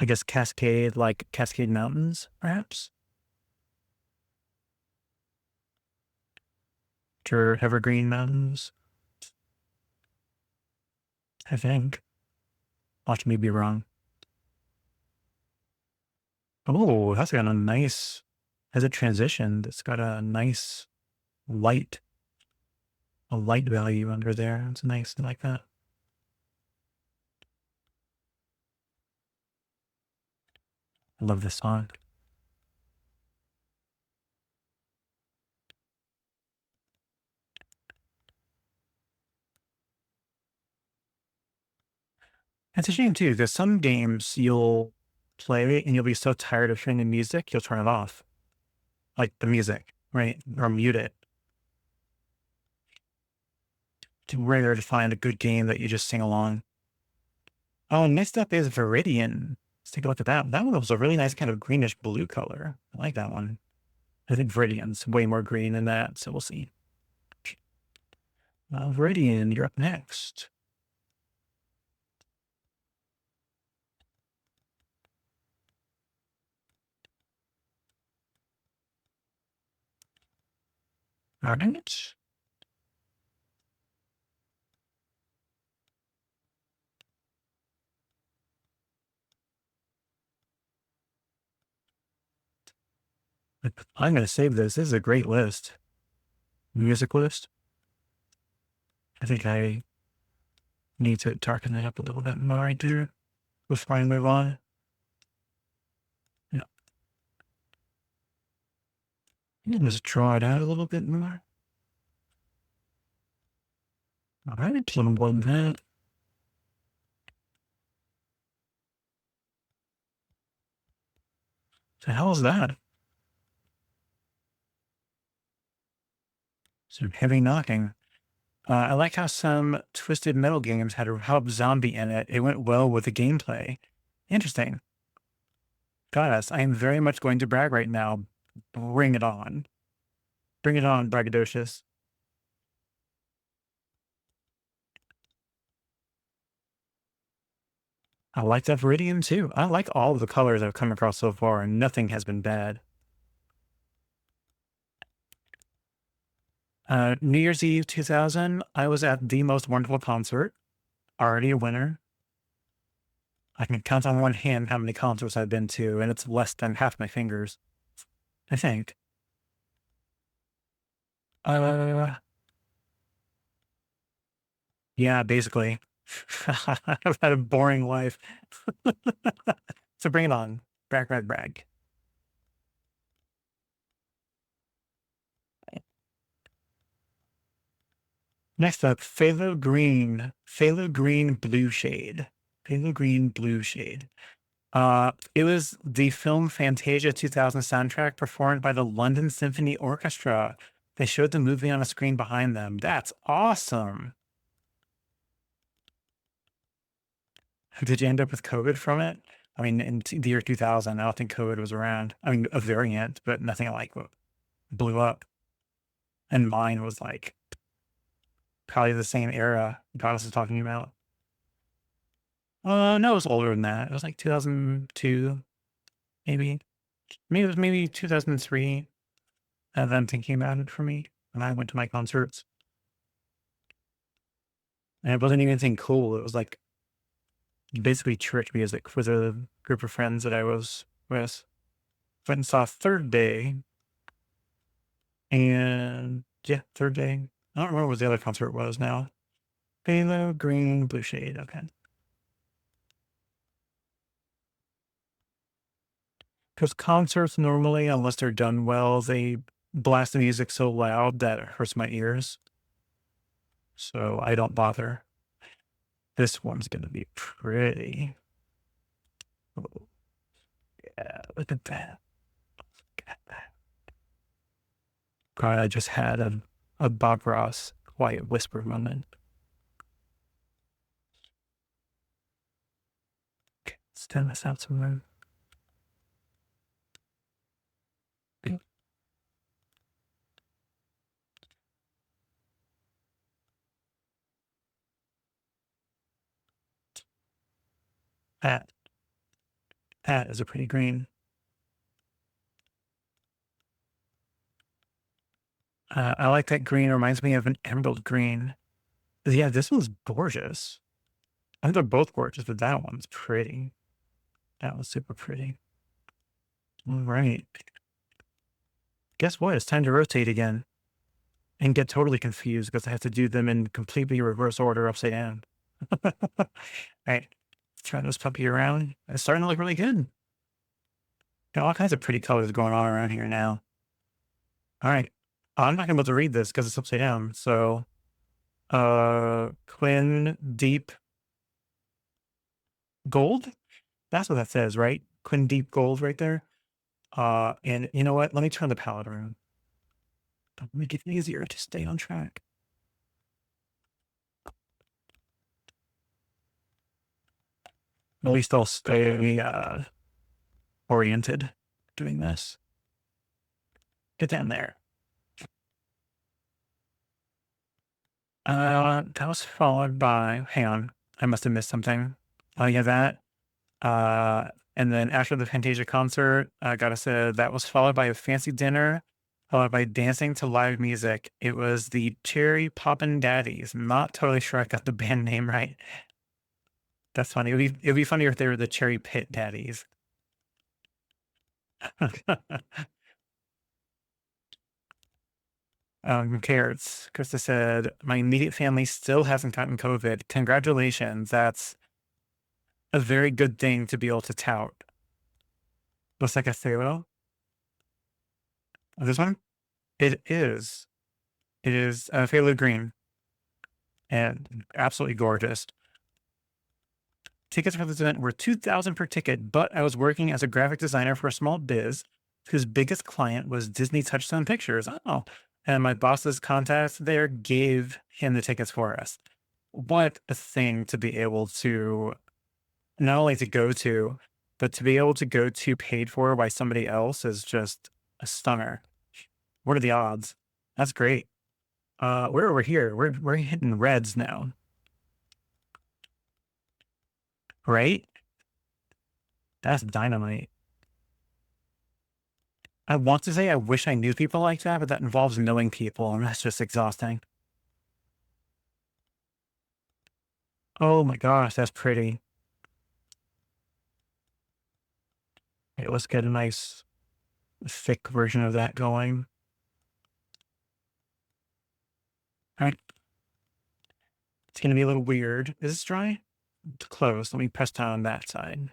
I guess Cascade, like Cascade Mountains, perhaps? Or Evergreen Mountains, I think. Watch me be wrong. Oh, that's got a nice As it transitioned, it's got light, a light value under there. It's nice. I like that. I love this song. It's a shame too, because some games you'll play it and you'll be so tired of hearing the music, you'll turn it off, like the music, right? Or mute it. It's rare to find a good game that you just sing along. Oh, and next up is Viridian. Let's take a look at that. That one was a really nice kind of greenish blue color. I like that one. I think Viridian's way more green than that, so we'll see. Viridian, you're up next. All right. I'm going to save this. This is a great list. Music list. I think I need to darken it up a little bit more right there before I move on. Yeah. Just draw it out a little bit more. All right, a little more than that. The hell is that? Some heavy knocking. I like how some Twisted Metal games had a hub zombie in it. It went well with the gameplay. Interesting. Goddess, I am very much going to brag right now. Bring it on. Bring it on, braggadocious. I like that Viridian too. I like all of the colors I've come across so far, and nothing has been bad. New Year's Eve 2000, I was at the most wonderful concert. Already a winner. I can count on one hand how many concerts I've been to, and it's less than half my fingers, I think. Uh, yeah, basically. I've had a boring life. So bring it on. Brag, brag, brag. Next up, Phthalo Green. Phthalo Green Blue Shade. Phthalo Green Blue Shade. It was the film Fantasia 2000 soundtrack performed by the London Symphony Orchestra. They showed the movie on a screen behind them. That's awesome. Did you end up with COVID from it? I mean, in the year 2000, I don't think COVID was around. I mean, a variant, but nothing like what blew up. And mine was like probably the same era Goddess is talking about. No, it was older than that. It was like 2002, maybe. Maybe it was maybe 2003. And then thinking about it for me when I went to my concerts. And it wasn't even anything cool. It was like basically church music for the group of friends that I was with. Went and saw Third Day. And yeah, Third Day. I don't remember what the other concert was now. Phthalo Green Blue Shade. Okay. Because concerts normally, unless they're done well, they blast the music so loud that it hurts my ears. So I don't bother. This one's going to be pretty. Oh, yeah, look at that. Look at that. God, I just had a Bob Ross quiet whisper moment. Okay, let's turn this out some more. That, that is a pretty green. I like that green. It reminds me of an emerald green. Yeah, this one's gorgeous. I think they're both gorgeous, but that one's pretty. That was super pretty. All right. guess what? It's time to rotate again and get totally confused because I have to do them in completely reverse order upside down. All right. Let's try this puppy around. It's starting to look really good. Got all kinds of pretty colors going on around here now. All right. I'm not gonna be able to read this because it's upside down. So Quinn Deep Gold. That's what that says, right? Quinn Deep Gold right there. And you know what? Let me turn the palette around. That'll make it easier to stay on track. At least I'll stay oriented doing this. Get down there. That was followed by, hang on, I must have missed something. Oh yeah, that. And then after the Fantasia concert, I gotta say that was followed by a fancy dinner, followed by dancing to live music. It was the Cherry Poppin' Daddies. I'm not totally sure I got the band name right. That's funny. It'd be funnier if they were the Cherry Pit Daddies. Who cares? Krista said, my immediate family still hasn't gotten COVID. Congratulations. That's a very good thing to be able to tout. Looks like a Thalo. This one? It is. It is Phthalo green and absolutely gorgeous. Tickets for this event were 2,000 per ticket, but I was working as a graphic designer for a small biz whose biggest client was Disney Touchstone Pictures. Oh, and my boss's contact there gave him the tickets for us. What a thing to be able to not only to go to, but to be able to go to paid for by somebody else is just a stunner. What are the odds? That's great. We're over here. We're hitting reds now, right? That's dynamite. I want to say I wish I knew people like that, but that involves knowing people, and that's just exhausting. Oh my gosh, that's pretty. Okay, let's get a nice thick version of that going. All right. It's gonna be a little weird. Is this dry? It's close. Let me press down on that side.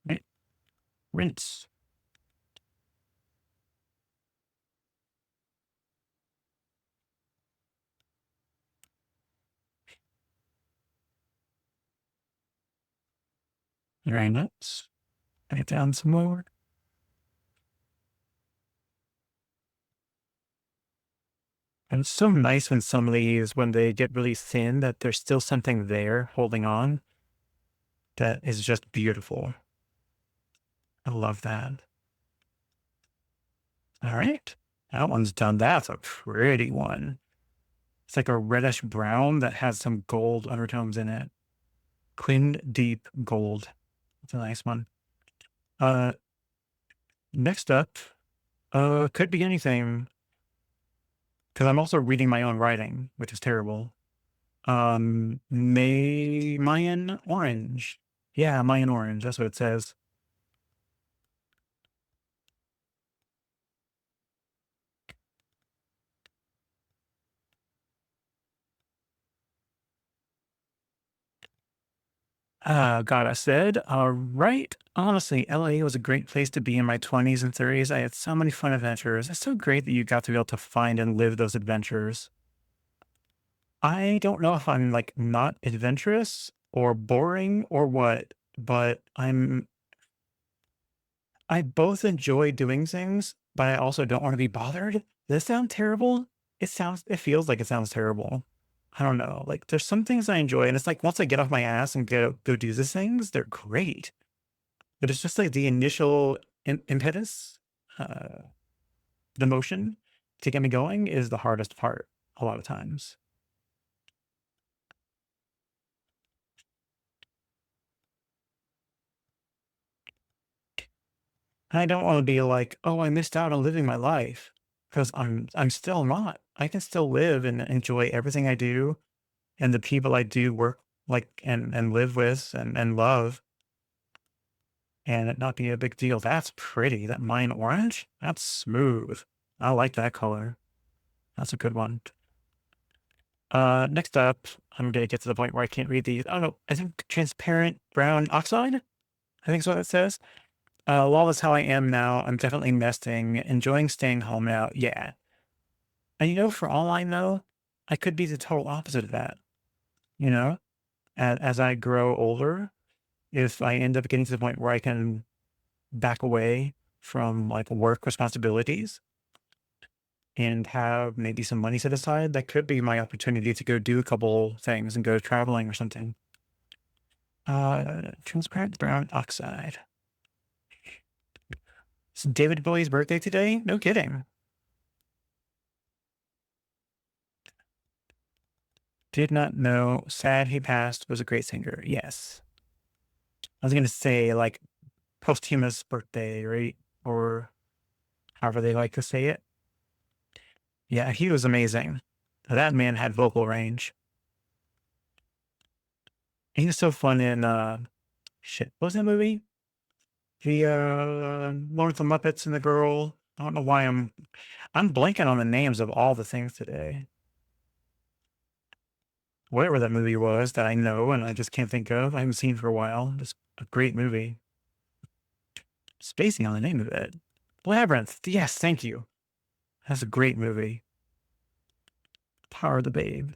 Right. Rinse. Very nice. Get down some more. And it's so nice when some of these, when they get really thin, that there's still something there holding on that is just beautiful. I love that. All right. That one's done. That's a pretty one. It's like a reddish brown that has some gold undertones in it. Clean, deep gold. It's a nice one. Uh, Next up, could be anything because I'm also reading my own writing, which is terrible. Mayan orange. Yeah, Mayan orange. That's what it says. God, I said, right. Honestly, LA was a great place to be in my 20s and 30s. I had so many fun adventures. It's so great that you got to be able to find and live those adventures. I don't know if I'm like not adventurous or boring or what, but I both enjoy doing things, but I also don't want to be bothered. Does this sound terrible? It feels like it sounds terrible. I don't know. Like there's some things I enjoy, and it's like once I get off my ass and go do these things, they're great. But it's just like the initial impetus, uh, the motion to get me going is the hardest part a lot of times. I don't want to be like, oh, I missed out on living my life because I'm still not. I can still live and enjoy everything I do and the people I do work like and live with and love and it not be a big deal. That's pretty. That mine orange, that's smooth. I like that color. That's a good one. Next up, I'm gonna get to the point where I can't read these. Oh no, I think transparent brown oxide. I think is what it says. Lawless how I am now. I'm definitely nesting, enjoying staying home now. Yeah. And for all I know, I could be the total opposite of that. You know, as I grow older, if I end up getting to the point where I can back away from like work responsibilities and have maybe some money set aside, that could be my opportunity to go do a couple things and go traveling or something. Transparent brown oxide. It's David Bowie's birthday today? No kidding. Did not know. Sad he passed. Was a great singer. Yes. I was gonna say like posthumous birthday, right? Or however they like to say it. Yeah, he was amazing. That man had vocal range. He was so fun in shit. What was that movie? The one with the Muppets and the girl. I don't know why I'm blanking on the names of all the things today. Whatever that movie was that I know and I just can't think of. I haven't seen for a while. Just a great movie. Spacing on the name of it. Labyrinth. Yes, thank you. That's a great movie. Power of the Babe.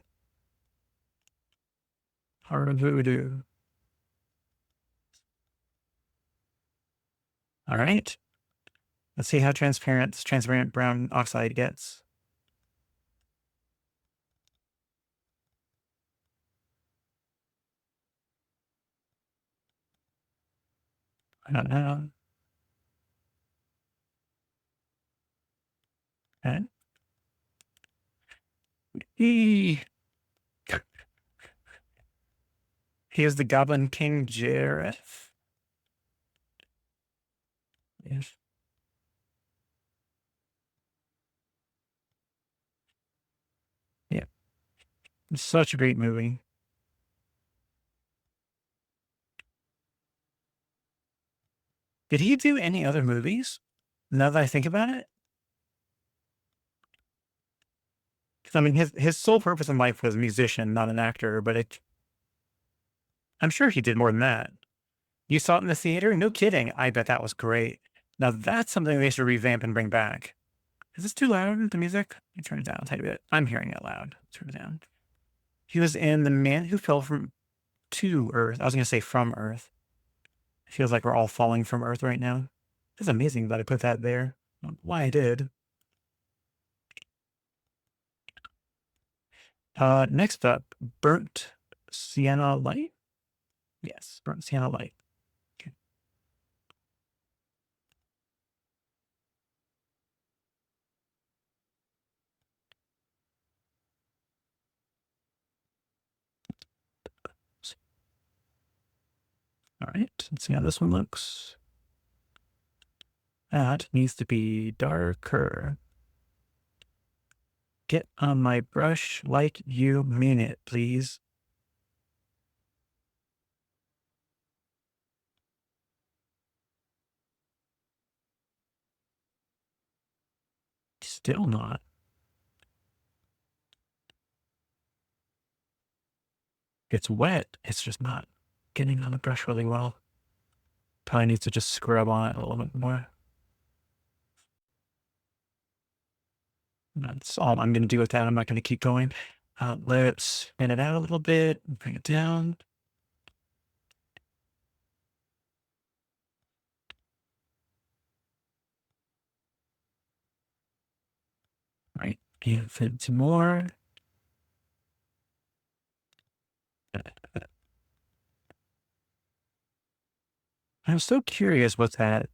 Power of Voodoo. All right. Let's see how transparent this transparent brown oxide gets. I don't know. And he is the Goblin King Jareth. Yes. Yeah. It's such a great movie. Did he do any other movies? Now that I think about it? 'Cause, I mean, his sole purpose in life was musician, not an actor, but I'm sure he did more than that. You saw it in the theater? No kidding. I bet that was great. Now that's something they should revamp and bring back. Is this too loud, the music? Let me turn it down a tiny bit. I'm hearing it loud. Turn it down. He was in The Man Who Fell from to Earth. I was gonna say from Earth. It feels like we're all falling from Earth right now. It's amazing that I put that there. I don't know why I did. Next up, Burnt Sienna Light? Yes, Burnt Sienna Light. Okay. All right, let's see how this one looks. That needs to be darker. Get on my brush like you mean it, please. Still not. It's wet. It's just not getting on the brush really well. Probably needs to just scrub on it a little bit more. That's all I'm going to do with that. I'm not going to keep going. Let's spin it out a little bit, bring it down. All right, give it some more. I'm so curious what's that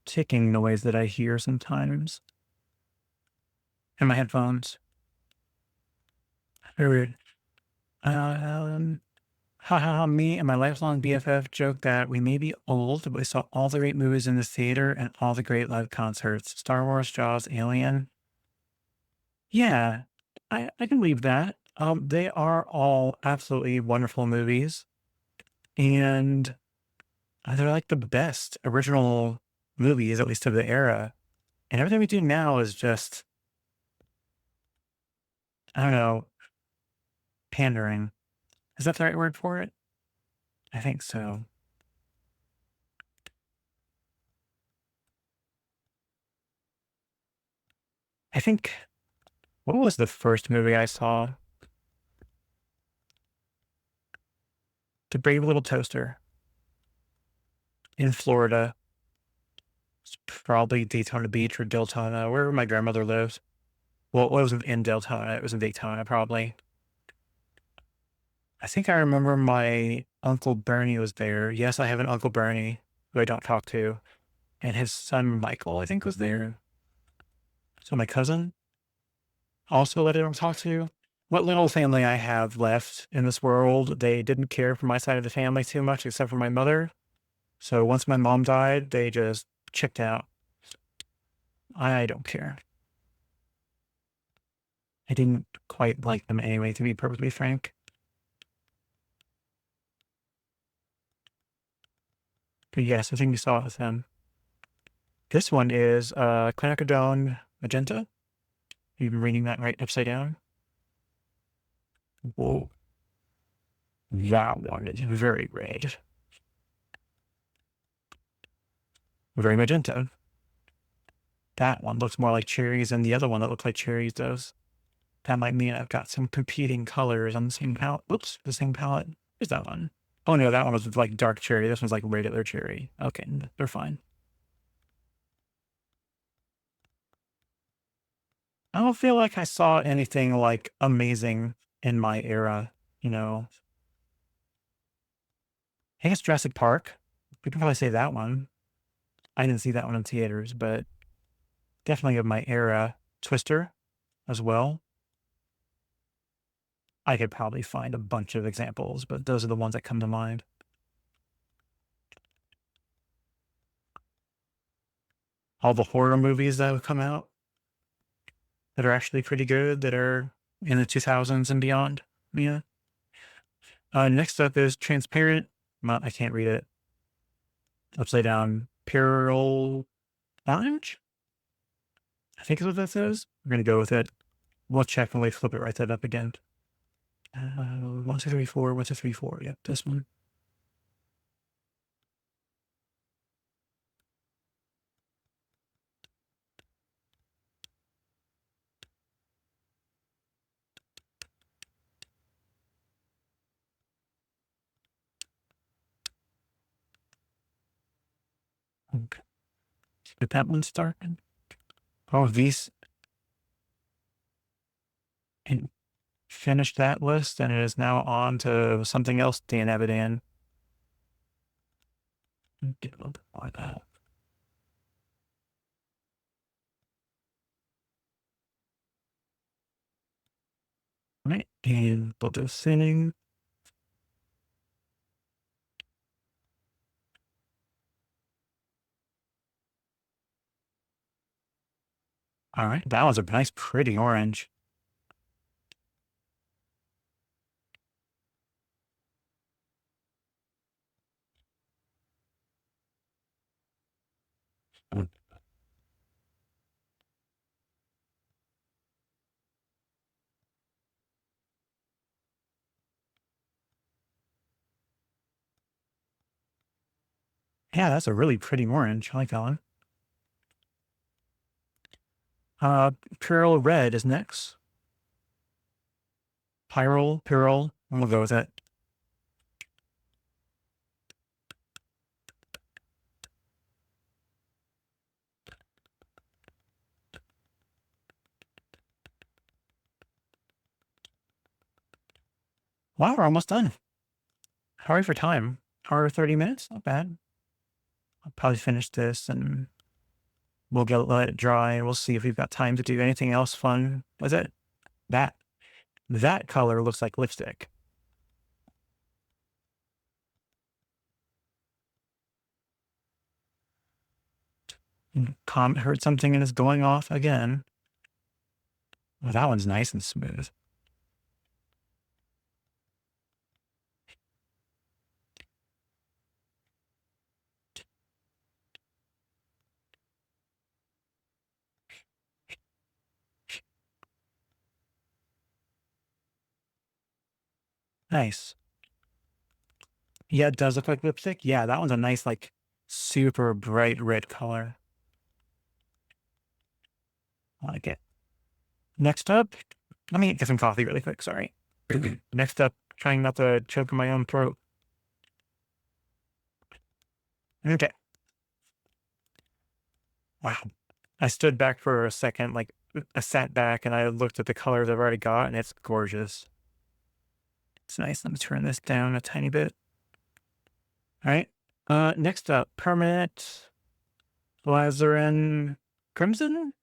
ticking noise that I hear sometimes in my headphones. Very weird. Haha, me and my lifelong BFF joke that we may be old, but we saw all the great movies in the theater and all the great live concerts. Star Wars, Jaws, Alien. Yeah, I can believe that. They are all absolutely wonderful movies, and they're like the best original movies, at least of the era. And everything we do now is just, I don't know, pandering. Is that the right word for it? I think so. I think, what was the first movie I saw? The Brave Little Toaster in Florida. It's probably Daytona Beach or Deltona, where my grandmother lives. Well, it wasn't in Deltona, it was in Daytona, probably. I think I remember my Uncle Bernie was there. Yes, I have an Uncle Bernie who I don't talk to, and his son Michael, I think, was there. So my cousin also that I don't talk to. What little family I have left in this world, they didn't care for my side of the family too much, except for my mother. So once my mom died, they just checked out. I don't care. I didn't quite like them anyway, to be perfectly frank. But yes, I think you saw it with them. This one is quinacridone magenta. You've been reading that right upside down. Whoa, that one is very red, very magenta. That one looks more like cherries than the other one that looks like cherries does. That might mean I've got some competing colors on the same palette. Oops, the same palette. Here's that one. Oh no, that one was like dark cherry. This one's like regular cherry. Okay, they're fine. I don't feel like I saw anything like amazing in my era, you know. I guess Jurassic Park. We can probably say that one. I didn't see that one in theaters, but definitely of my era. Twister as well. I could probably find a bunch of examples, but those are the ones that come to mind. All the horror movies that have come out that are actually pretty good, that are in the 2000s and beyond. Yeah. Next up is Transparent. Well, I can't read it. Upside down. Pearl Lounge? I think is what that says. We're going to go with it. We'll check when we flip it right that up again. 1, 2, 3, 4. 1, 2, 3, 4. Yep, this one. Okay. Get that one started. Oh, these. And finish that list, and it is now on to something else Dan Avidan. Get a little bit more of that. Right, and we'll do thinning. All right, that was a nice, pretty orange. Mm. Yeah, that's a really pretty orange. I like that one. Pearl Red is next. Pearl. I'm gonna go with it. Wow, we're almost done. Hurry for time. Hour 30 minutes? Not bad. I'll probably finish this and we'll let it dry and we'll see if we've got time to do anything else fun. Was it? That that color looks like lipstick. Heard something and it's going off again. Oh, that one's nice and smooth. Nice. Yeah, it does look like lipstick. Yeah, that one's a nice, like, super bright red color. I like it. Next up, let me get some coffee really quick. Sorry. Next up, trying not to choke in my own throat. Okay. Wow. I stood back for a second, like I sat back and I looked at the colors I've already got, and it's gorgeous. It's nice. Let me turn this down a tiny bit. All right. Next up, permanent Lazarin Crimson.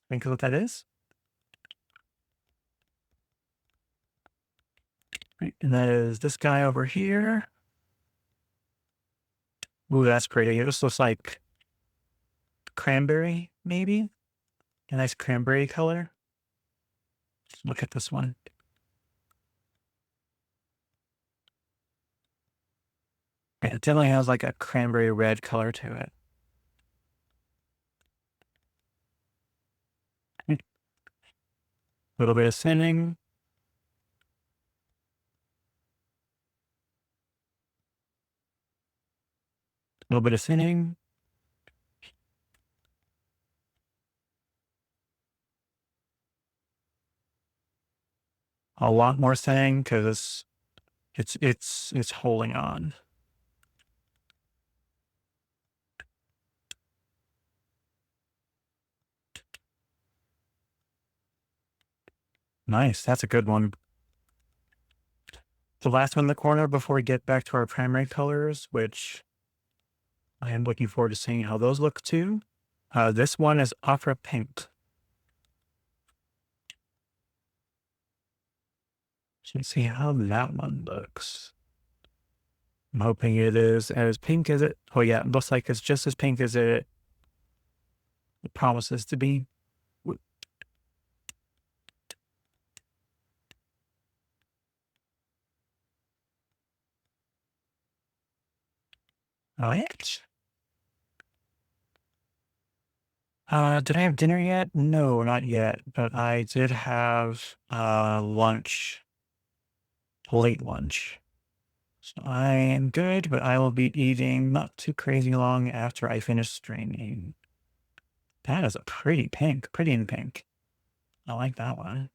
Think of what that is. Right. And that is this guy over here. Ooh, that's pretty. It just looks like cranberry, maybe. A nice cranberry color. Look at this one. Yeah, it definitely has like a cranberry red color to it. A little bit of thinning. A little bit of thinning. A lot more thinning because it's holding on. Nice. That's a good one. The last one in the corner before we get back to our primary colors, which I am looking forward to seeing how those look too. This one is Opera Pink. So let's see how that one looks. I'm hoping it is as pink as it. Oh yeah, it looks like it's just as pink as it promises to be. All right. Did I have dinner yet? No, not yet. But I did have lunch, late lunch. So I am good, but I will be eating not too crazy long after I finish straining. That is a pretty pink, pretty in pink. I like that one.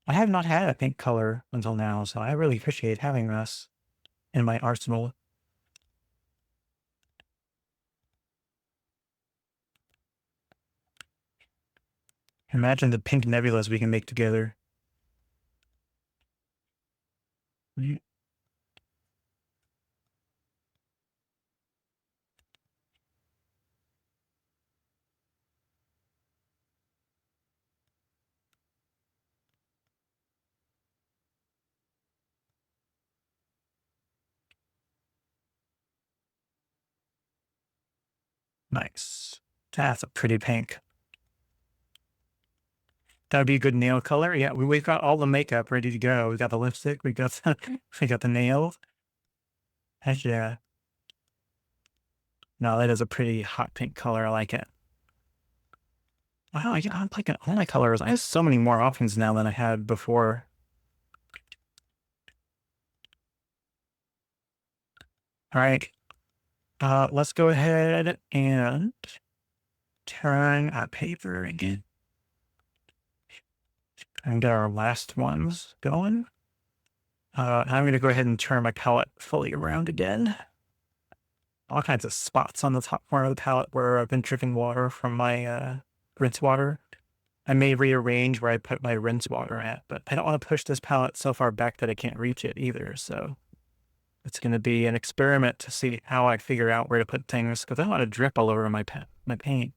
I have not had a pink color until now, so I really appreciate having this in my arsenal. Imagine the pink nebulas we can make together. Mm, nice. That's a pretty pink. That would be a good nail color. Yeah, we've got all the makeup ready to go. We got the lipstick. We got we got the nails. Heck yeah. No, that is a pretty hot pink color. I like it. Wow, yeah, I'm liking all my colors. I have so many more options now than I had before. All right. Let's go ahead and turn our paper again and get our last ones going. I'm going to go ahead and turn my palette fully around again. All kinds of spots on the top corner of the palette where I've been dripping water from my rinse water. I may rearrange where I put my rinse water at, but I don't want to push this palette so far back that I can't reach it either. So it's going to be an experiment to see how I figure out where to put things because I don't want to drip all over my paint.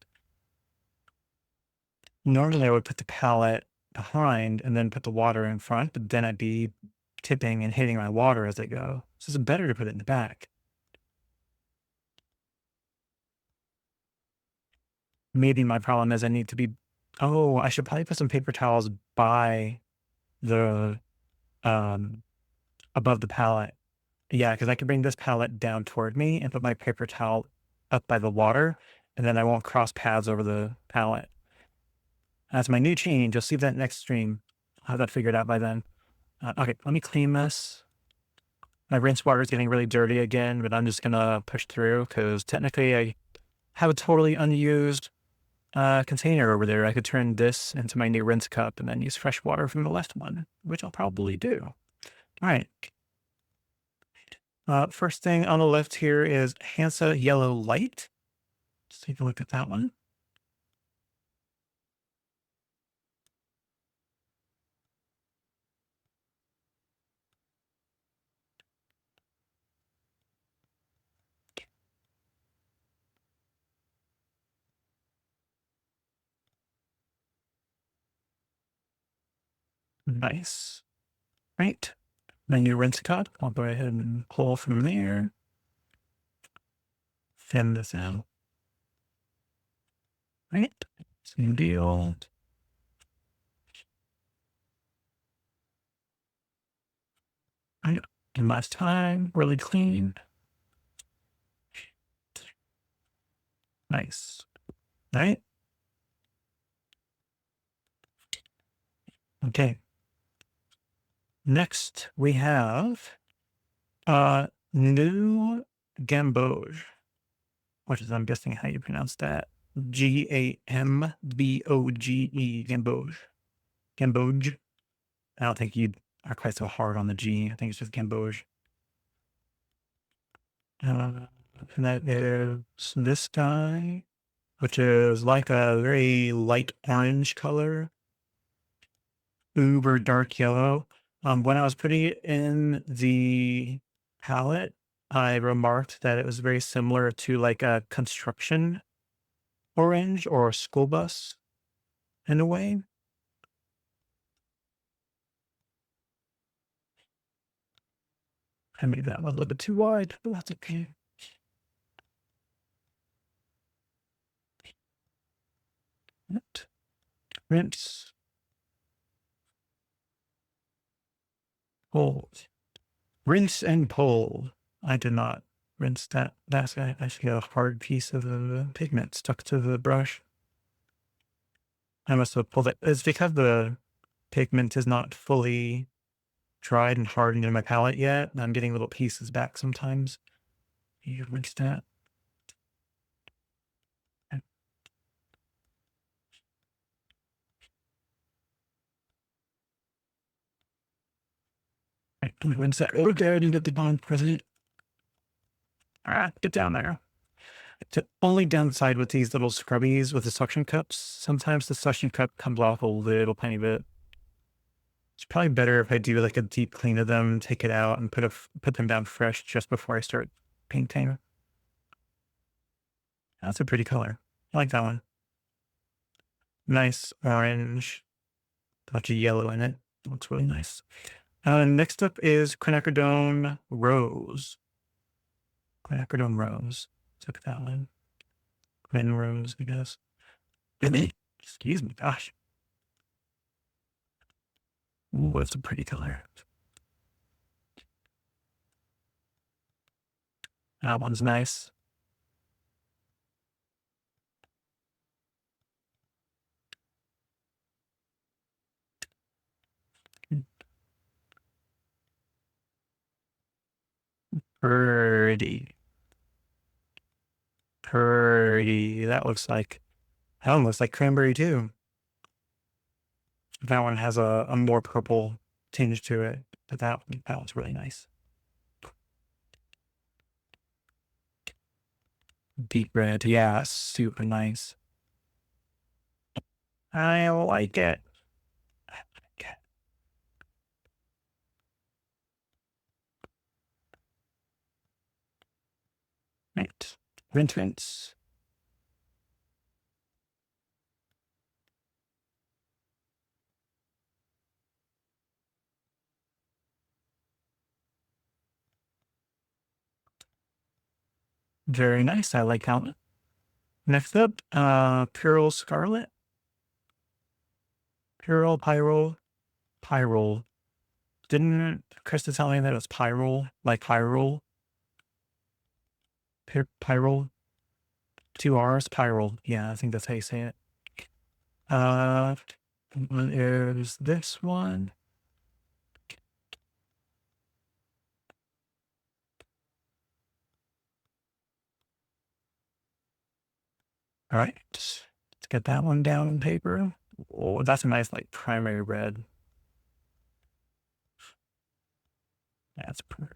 Normally I would put the palette behind and then put the water in front, but then I'd be tipping and hitting my water as I go. So it's better to put it in the back. maybe my problem is I need to be oh, I should probably put some paper towels by the, um above the palette. Yeah, because I can bring this palette down toward me and put my paper towel up by the water, and then I won't cross paths over the palette. That's my new change. You'll see that next stream. I'll have that figured out by then. Okay, let me clean this. My rinse water is getting really dirty again, but I'm just gonna push through because technically I have a totally unused container over there. I could turn this into my new rinse cup and then use fresh water from the last one, which I'll probably do. All right. First thing on the left here is Hansa Yellow Light. Let's take a look at that one. Nice. Right. My new rinse cup. I'll go ahead and pull from there. Thin this out. Right. Same deal. Right. And last time, really clean. Nice. Right. Okay. Next, we have New Gamboge, which is, I'm guessing, how you pronounce that. Gamboge. Gamboge. Gamboge. I don't think you are quite so hard on the G. I think it's just Gamboge. And that is this guy, which is like a very light orange color, uber dark yellow. When I was putting it in the palette, I remarked that it was very similar to like a construction orange or a school bus in a way. I made that one a little bit too wide, but that's okay. Rinse, hold, rinse and pull. I did not rinse that. That's actually a hard piece of the pigment stuck to the brush. I must have pulled it. It's because the pigment is not fully dried and hardened in my palette yet. I'm getting little pieces back sometimes. You rinse that. Right, rinse that. Okay, I didn't get the bond president. All right, get down there. The only downside with these little scrubbies with the suction cups, sometimes the suction cup comes off a little tiny bit. It's probably better if I do like a deep clean of them, take it out, and put them down fresh just before I start painting. That's a pretty color. I like that one. Nice orange, touch of yellow in it. Looks really nice. Next up is quinacridone rose. Quinacridone rose. Let's look at that one. Quin rose, I guess. Excuse me, gosh. Ooh, that's a pretty color. That one's nice. Pretty. Pretty. That one looks like cranberry too. That one has a more purple tinge to it, but that one's really nice. Deep red, yeah, super nice. I like it. I like it. Right. Rinse. Very nice. I like how Next up, Pyrrole Scarlet. Pyrrole, Pyrrole, Pyrrole. Didn't Krista tell me that it was Pyrrole? Like Pyrrole? Pyrrole? Two R's? Pyrrole. Yeah, I think that's how you say it. There's this one. All right. Let's get that one down on paper. Oh, that's a nice, like, primary red. That's pretty.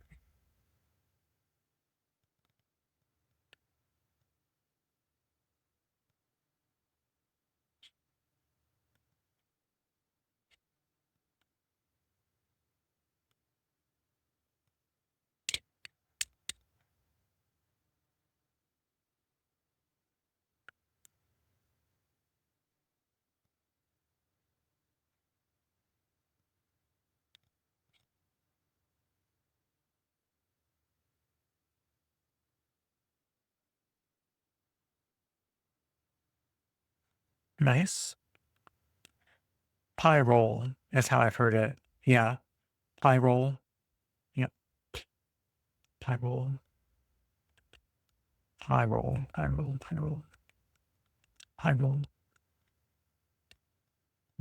Nice. Pie roll is how I've heard it. Yeah. Pie roll. Yep. Pie roll. Pie roll. Pie roll. Pie roll. Pie roll.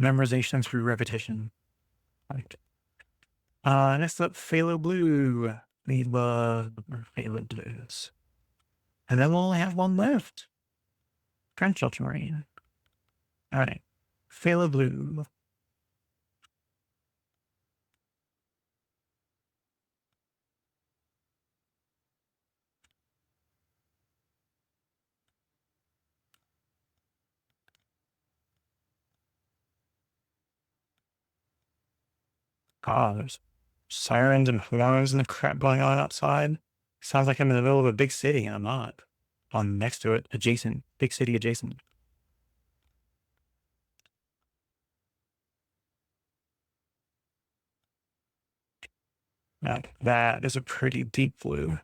Memorization through repetition. Right. Next up, Phthalo Blue. We love Phthalo Blues. And then we'll only have one left. French ultramarine. All right. Phthalo Blue. God, there's sirens and horns and the crap going on outside. Sounds like I'm in the middle of a big city, and I'm not. I'm next to it, adjacent, big city adjacent. Now, that is a pretty deep blue.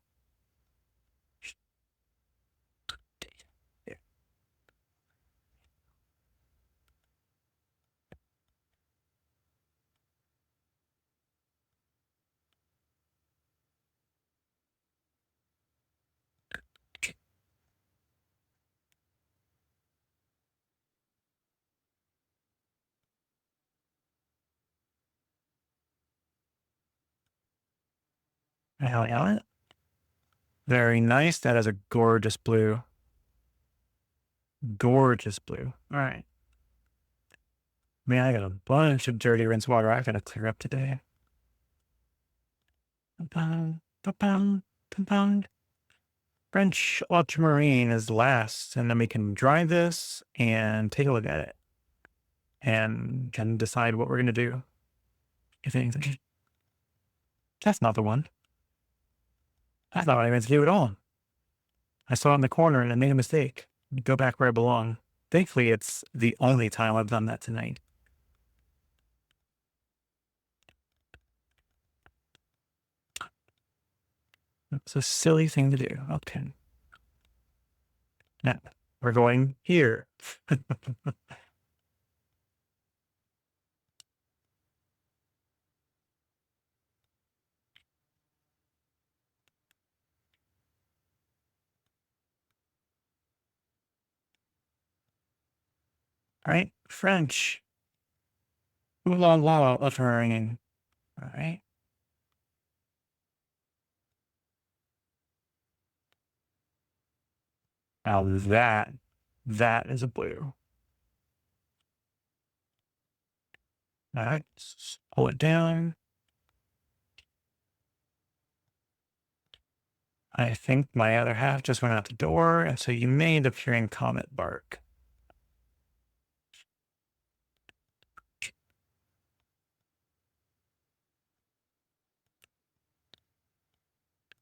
Hell yeah. Very nice. That is a gorgeous blue. Gorgeous blue. All right. Man, I got a bunch of dirty rinse water I gotta clear up today. Ba-bum, ba-bum, ba-bum. French ultramarine is last, and then we can dry this and take a look at it and can decide what we're gonna do. If anything. That's not the one. That's not what I meant to do at all. I saw it in the corner and I made a mistake. Go back where I belong. Thankfully, it's the only time I've done that tonight. It's a silly thing to do. Okay. Now, we're going here. All right. French. Oolong la uttering. All right. Now that is a blue. All right. Pull it down. I think my other half just went out the door, and so you may end up hearing Comet bark.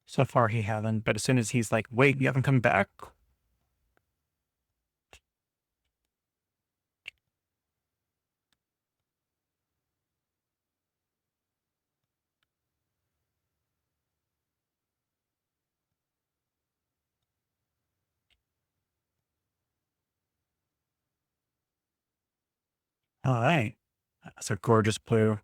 So far, he hasn't, but as soon as he's like, wait, you haven't come back? All right. That's a gorgeous blue.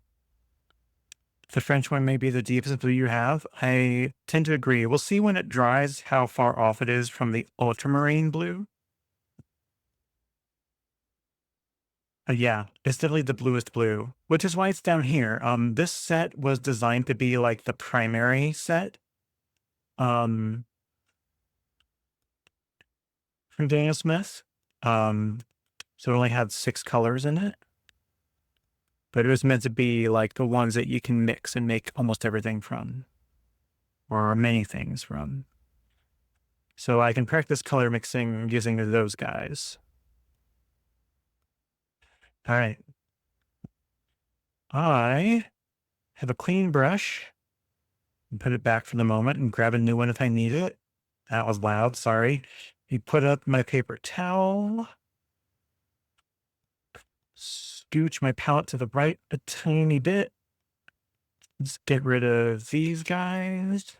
The French one may be the deepest blue you have. I tend to agree. We'll see when it dries how far off it is from the ultramarine blue. Yeah, it's definitely the bluest blue, which is why it's down here. This set was designed to be like the primary set. Um, from Daniel Smith. Um, so it only had 6 colors in it, but it was meant to be like the ones that you can mix and make almost everything from, or many things from. So I can practice color mixing using those guys. All right. I have a clean brush and put it back for the moment and grab a new one if I need it. That was loud. Sorry. You put up my paper towel, scooch my palette to the right a tiny bit. Let's get rid of these guys.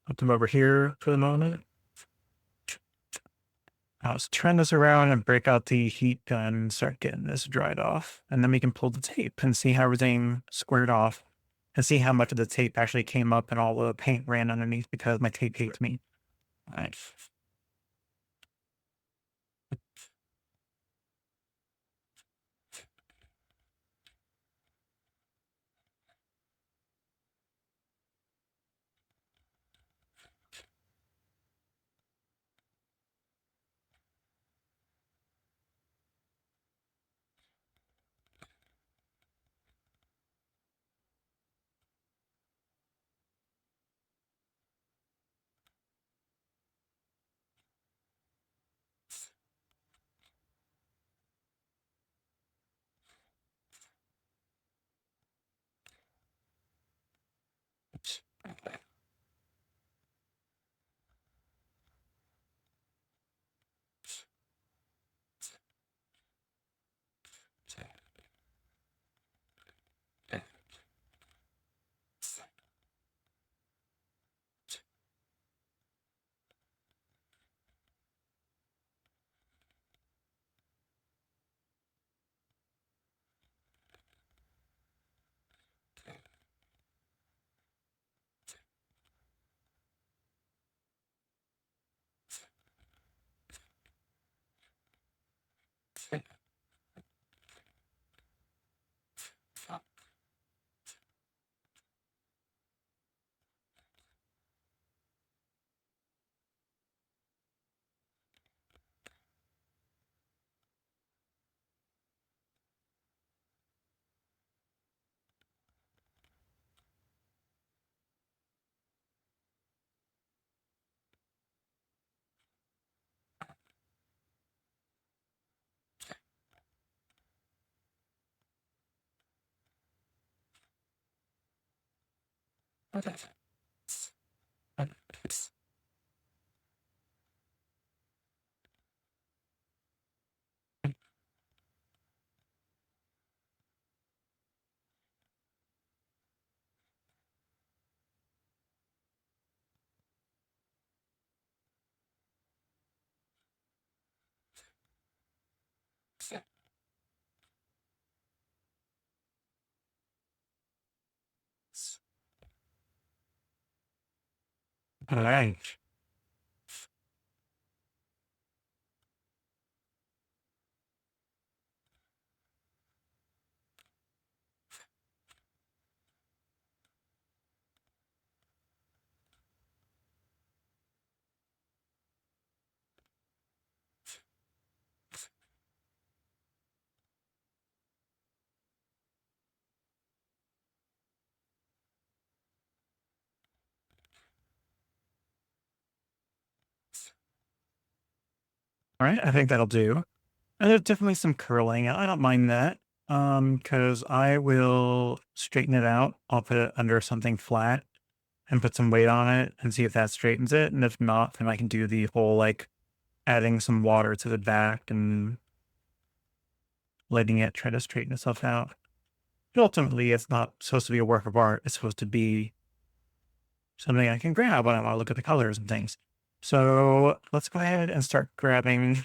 Put them over here for the moment. I'll just turn this around and break out the heat gun and start getting this dried off. And then we can pull the tape and see how everything squared off and see how much of the tape actually came up and all the paint ran underneath because my tape hates me. All right. All right. All right. I think that'll do. And there's definitely some curling. I don't mind that. Because I will straighten it out. I'll put it under something flat and put some weight on it and see if that straightens it. And if not, then I can do the whole like adding some water to the back and letting it try to straighten itself out. But ultimately, it's not supposed to be a work of art. It's supposed to be something I can grab when I want to look at the colors and things. So let's go ahead and start grabbing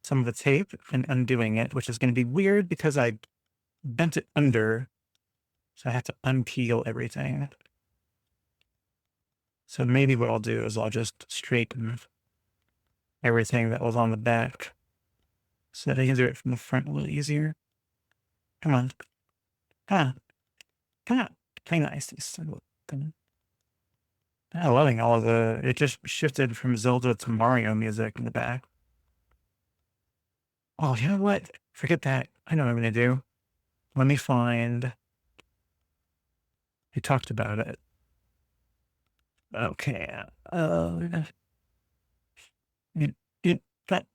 some of the tape and undoing it, which is going to be weird because I bent it under. So I have to unpeel everything. So maybe what I'll do is I'll just straighten everything that was on the back so that I can do it from the front a little easier. Come on. Come on. Come on. Play nice. I'm loving all of it just shifted from Zelda to Mario music in the back. Oh, you know what? Forget that. I know what I'm going to do. Let me find. We talked about it. Okay. It, it, that,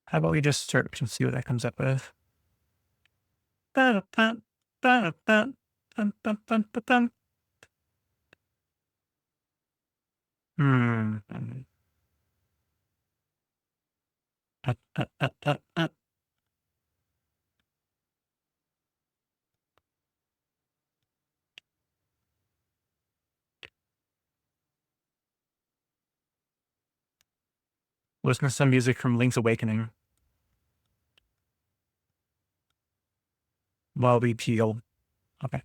how about we just search and see what that comes up with? Hmm. Listen to some music from Link's Awakening while we peel. Okay.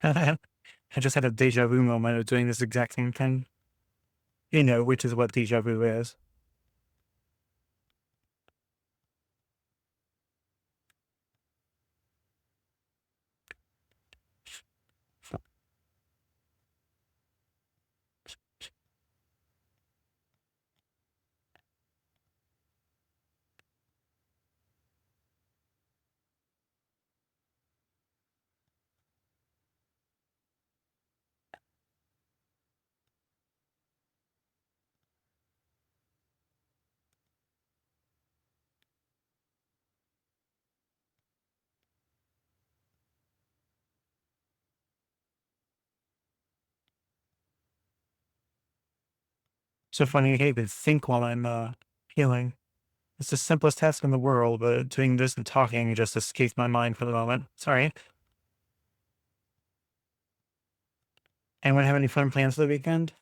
I just had a deja vu moment of doing this exact same thing. You know, which is what deja vu is. So funny, I can't even think while I'm healing. It's the simplest task in the world, but doing this and talking just escapes my mind for the moment. Sorry. Anyone have any fun plans for the weekend?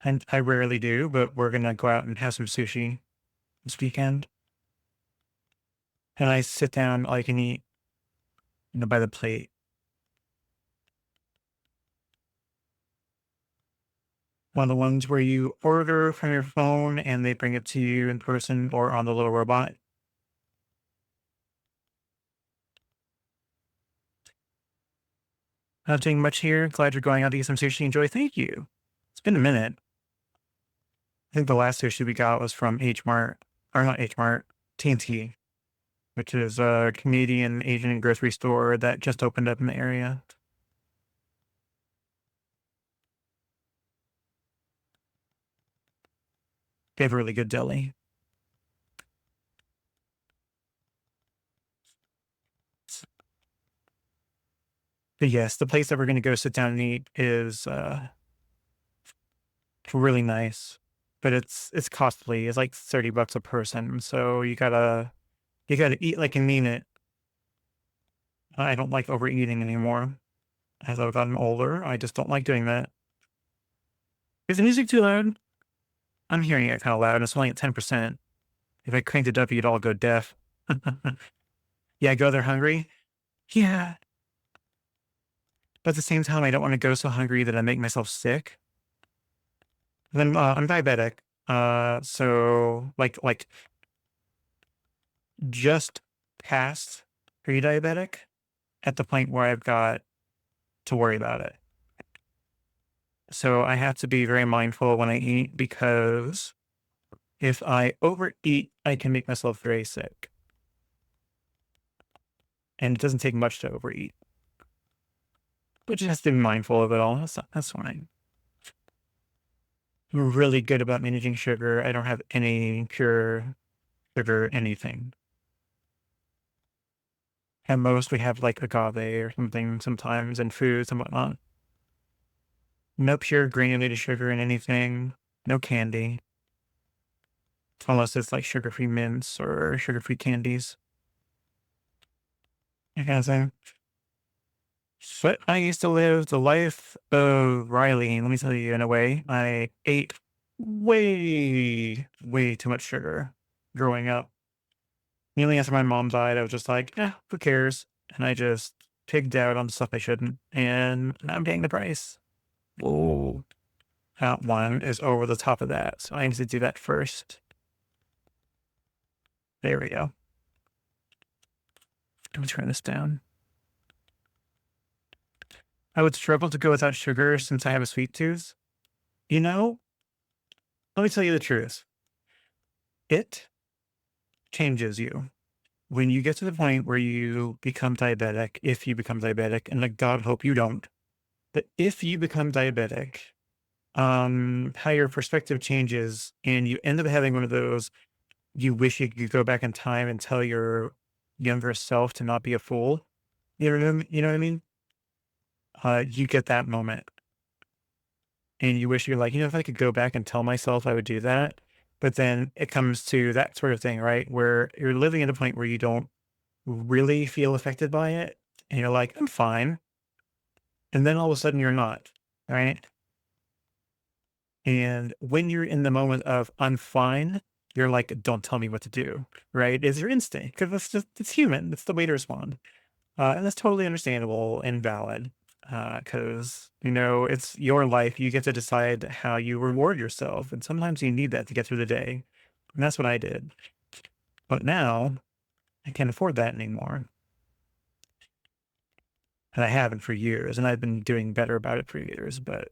And I rarely do, but we're gonna go out and have some sushi this weekend. And I sit down, all I can eat, by the plate. One of the ones where you order from your phone and they bring it to you in person or on the little robot. Not doing much here. Glad you're going out to eat some sushi. Enjoy. Thank you. It's been a minute. I think the last sushi we got was from H Mart, or not H Mart, TNT, which is a Canadian Asian grocery store that just opened up in the area. They have a really good deli. But yes, the place that we're going to go sit down and eat is really nice, but it's costly. It's like $30 a person, so you gotta eat like you mean it. I don't like overeating anymore. As I've gotten older, I just don't like doing that. Is the music too loud? I'm hearing it kind of loud, and it's only at 10%. If I cranked it up, you'd all go deaf. Yeah, go there hungry. Yeah, but at the same time, I don't want to go so hungry that I make myself sick. Then I'm diabetic, so like just past pre-diabetic at the point where I've got to worry about it. So I have to be very mindful when I eat because if I overeat, I can make myself very sick. And it doesn't take much to overeat, but just have to be mindful of it all. That's fine. really good about managing sugar. I don't have any pure sugar anything. At most, we have like agave or something sometimes in foods and whatnot. No pure granulated sugar in anything. No candy, unless it's like sugar-free mints or sugar-free candies. I gotta say, but I used to live the life of Riley. Let me tell you, in a way, I ate way, way too much sugar growing up. Immediately after my mom died, I was just like, "Yeah, who cares?" And I just pigged out on stuff I shouldn't, and now I'm paying the price. Whoa. That one is over the top of that, so I need to do that first. There we go. Let me turn this down. I would struggle to go without sugar since I have a sweet tooth. You know, let me tell you the truth. It changes you. When you get to the point where you become diabetic, if you become diabetic, and like God hope you don't, but if you become diabetic, how your perspective changes and you end up having one of those, you wish you could go back in time and tell your younger self to not be a fool. You know what I mean? You get that moment and you wish you're like, if I could go back and tell myself I would do that. But then it comes to that sort of thing, right? Where you're living at a point where you don't really feel affected by it. And you're like, I'm fine. And then all of a sudden you're not, right? And when you're in the moment of I'm fine, you're like, don't tell me what to do, right? Is your instinct because it's human. It's the way to respond. And that's totally understandable and valid because, it's your life. You get to decide how you reward yourself. And sometimes you need that to get through the day. And that's what I did. But now I can't afford that anymore. And I haven't for years. And I've been doing better about it for years. But,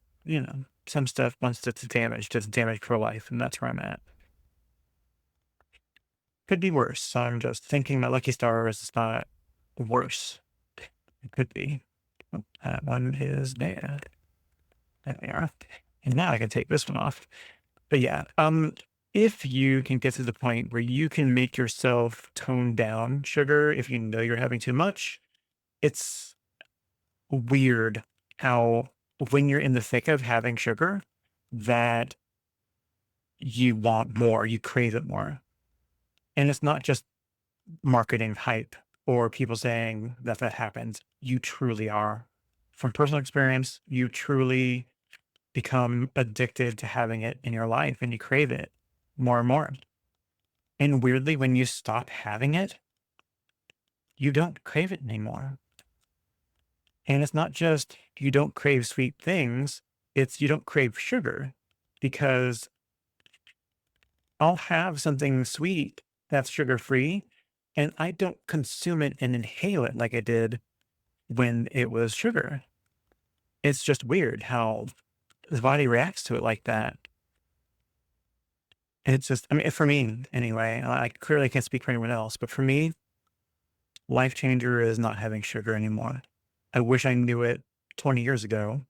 some stuff, once it's damaged, it's damaged for life. And that's where I'm at. Could be worse. So I'm just thinking my lucky star is not worse. It could be. That one is bad. There we are. And now I can take this one off. But yeah, if you can get to the point where you can make yourself tone down sugar, if you know you're having too much, it's weird how when you're in the thick of having sugar, that you want more, you crave it more. And it's not just marketing hype or people saying that that happens. You truly are. From personal experience, you truly become addicted to having it in your life and you crave it more and more. And weirdly, when you stop having it, you don't crave it anymore. And it's not just you don't crave sweet things, it's you don't crave sugar because I'll have something sweet that's sugar free and I don't consume it and inhale it like I did when it was sugar. It's just weird how the body reacts to it like that. It's just, I mean, for me anyway, I clearly can't speak for anyone else, but for me, life changer is not having sugar anymore. I wish I knew it 20 years ago,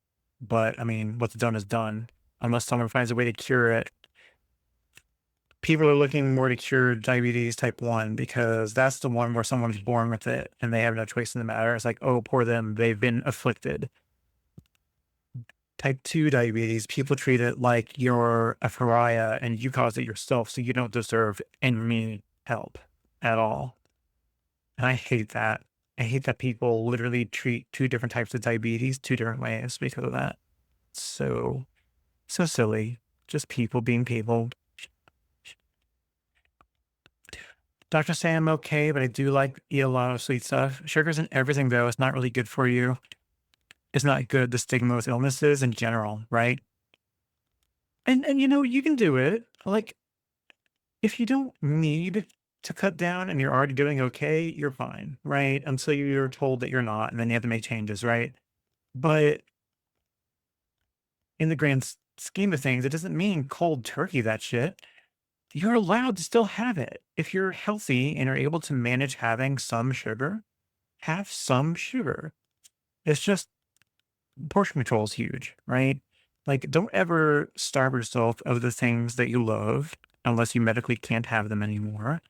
but I mean, what's done is done. Unless someone finds a way to cure it, people are looking more to cure diabetes type 1 because that's the one where someone's born with it and they have no choice in the matter. It's like, oh, poor them. They've been afflicted. Type 2 diabetes, people treat it like you're a pariah and you caused it yourself, so you don't deserve any help at all. And I hate that. I hate that people literally treat two different types of diabetes two different ways because of that. So, so silly. Just people being people. Doctor say I'm okay, but I do like eat a lot of sweet stuff. Sugar's in everything though. It's not really good for you. It's not good. The stigma with illnesses in general, right? And you can do it. Like if you don't need to cut down and you're already doing okay, you're fine, right? Until you're told that you're not, and then you have to make changes, right? But in the grand scheme of things, it doesn't mean cold turkey that shit. You're allowed to still have it. If you're healthy and are able to manage having some sugar, have some sugar. It's just portion control is huge, right? Like, don't ever starve yourself of the things that you love unless you medically can't have them anymore.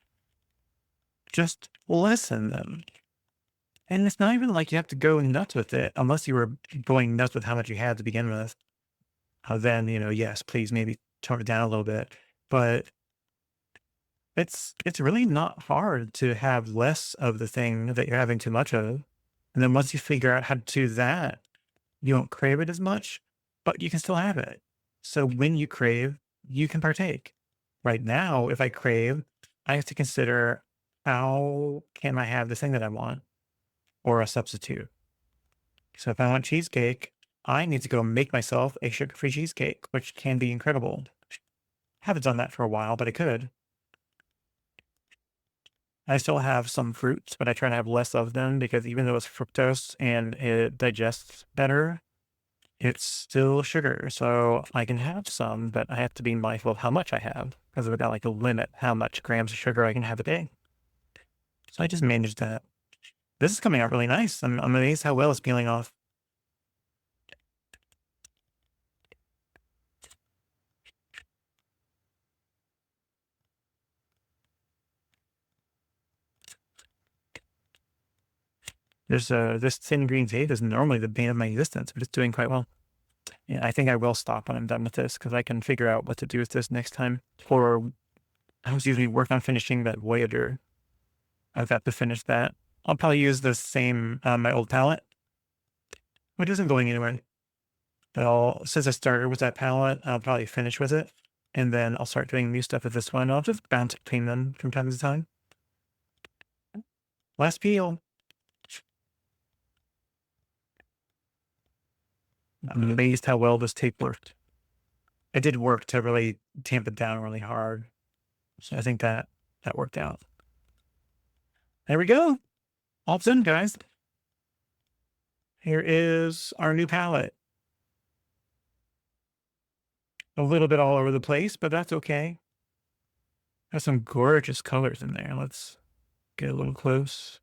Just lessen them. And it's not even like you have to go nuts with it unless you were going nuts with how much you had to begin with. Then, yes, please maybe tone it down a little bit. But it's really not hard to have less of the thing that you're having too much of. And then once you figure out how to do that, you won't crave it as much, but you can still have it. So when you crave, you can partake. Right now, if I crave, I have to consider how can I have the thing that I want or a substitute. So if I want cheesecake, I need to go make myself a sugar-free cheesecake, which can be incredible. Haven't done that for a while, but I could. I still have some fruits, but I try to have less of them because even though it's fructose and it digests better, it's still sugar. So I can have some, but I have to be mindful of how much I have because I've got like a limit how much grams of sugar I can have a day. So I just manage that. This is coming out really nice. I'm amazed how well it's peeling off. This thin green tape is normally the bane of my existence, but it's doing quite well. Yeah, I think I will stop when I'm done with this because I can figure out what to do with this next time. Or I was usually work on finishing that Voyager. I've got to finish that. I'll probably use the same my old palette, which isn't going anywhere. But since I started with that palette, I'll probably finish with it, and then I'll start doing new stuff with this one. I'll just bounce between them from time to time. Last peel. I'm amazed how well this tape worked. It did work to really tamp it down really hard. So I think that worked out. There we go. All done, guys. Here is our new palette. A little bit all over the place, but that's okay. There's some gorgeous colors in there. Let's get a little close.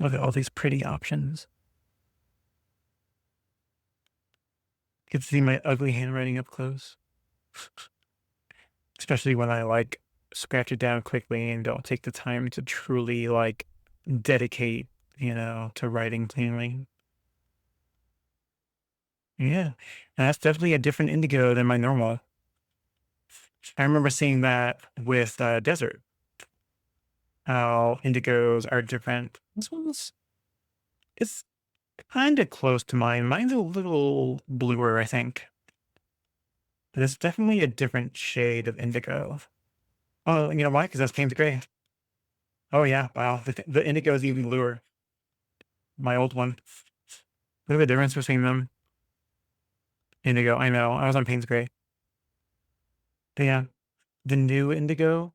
Look at all these pretty options. You can see my ugly handwriting up close. Especially when I like scratch it down quickly and don't take the time to truly like dedicate, to writing cleanly. Yeah. And that's definitely a different indigo than my normal. I remember seeing that with desert, how indigos are different. This one's it's kind of close to mine. Mine's a little bluer, I think. But it's definitely a different shade of indigo. Oh, you know why? Because that's painted gray. Oh yeah, wow. The indigo is even bluer. My old one. Look at the difference between them. Indigo, I know. I was on Payne's Gray. But yeah, the new indigo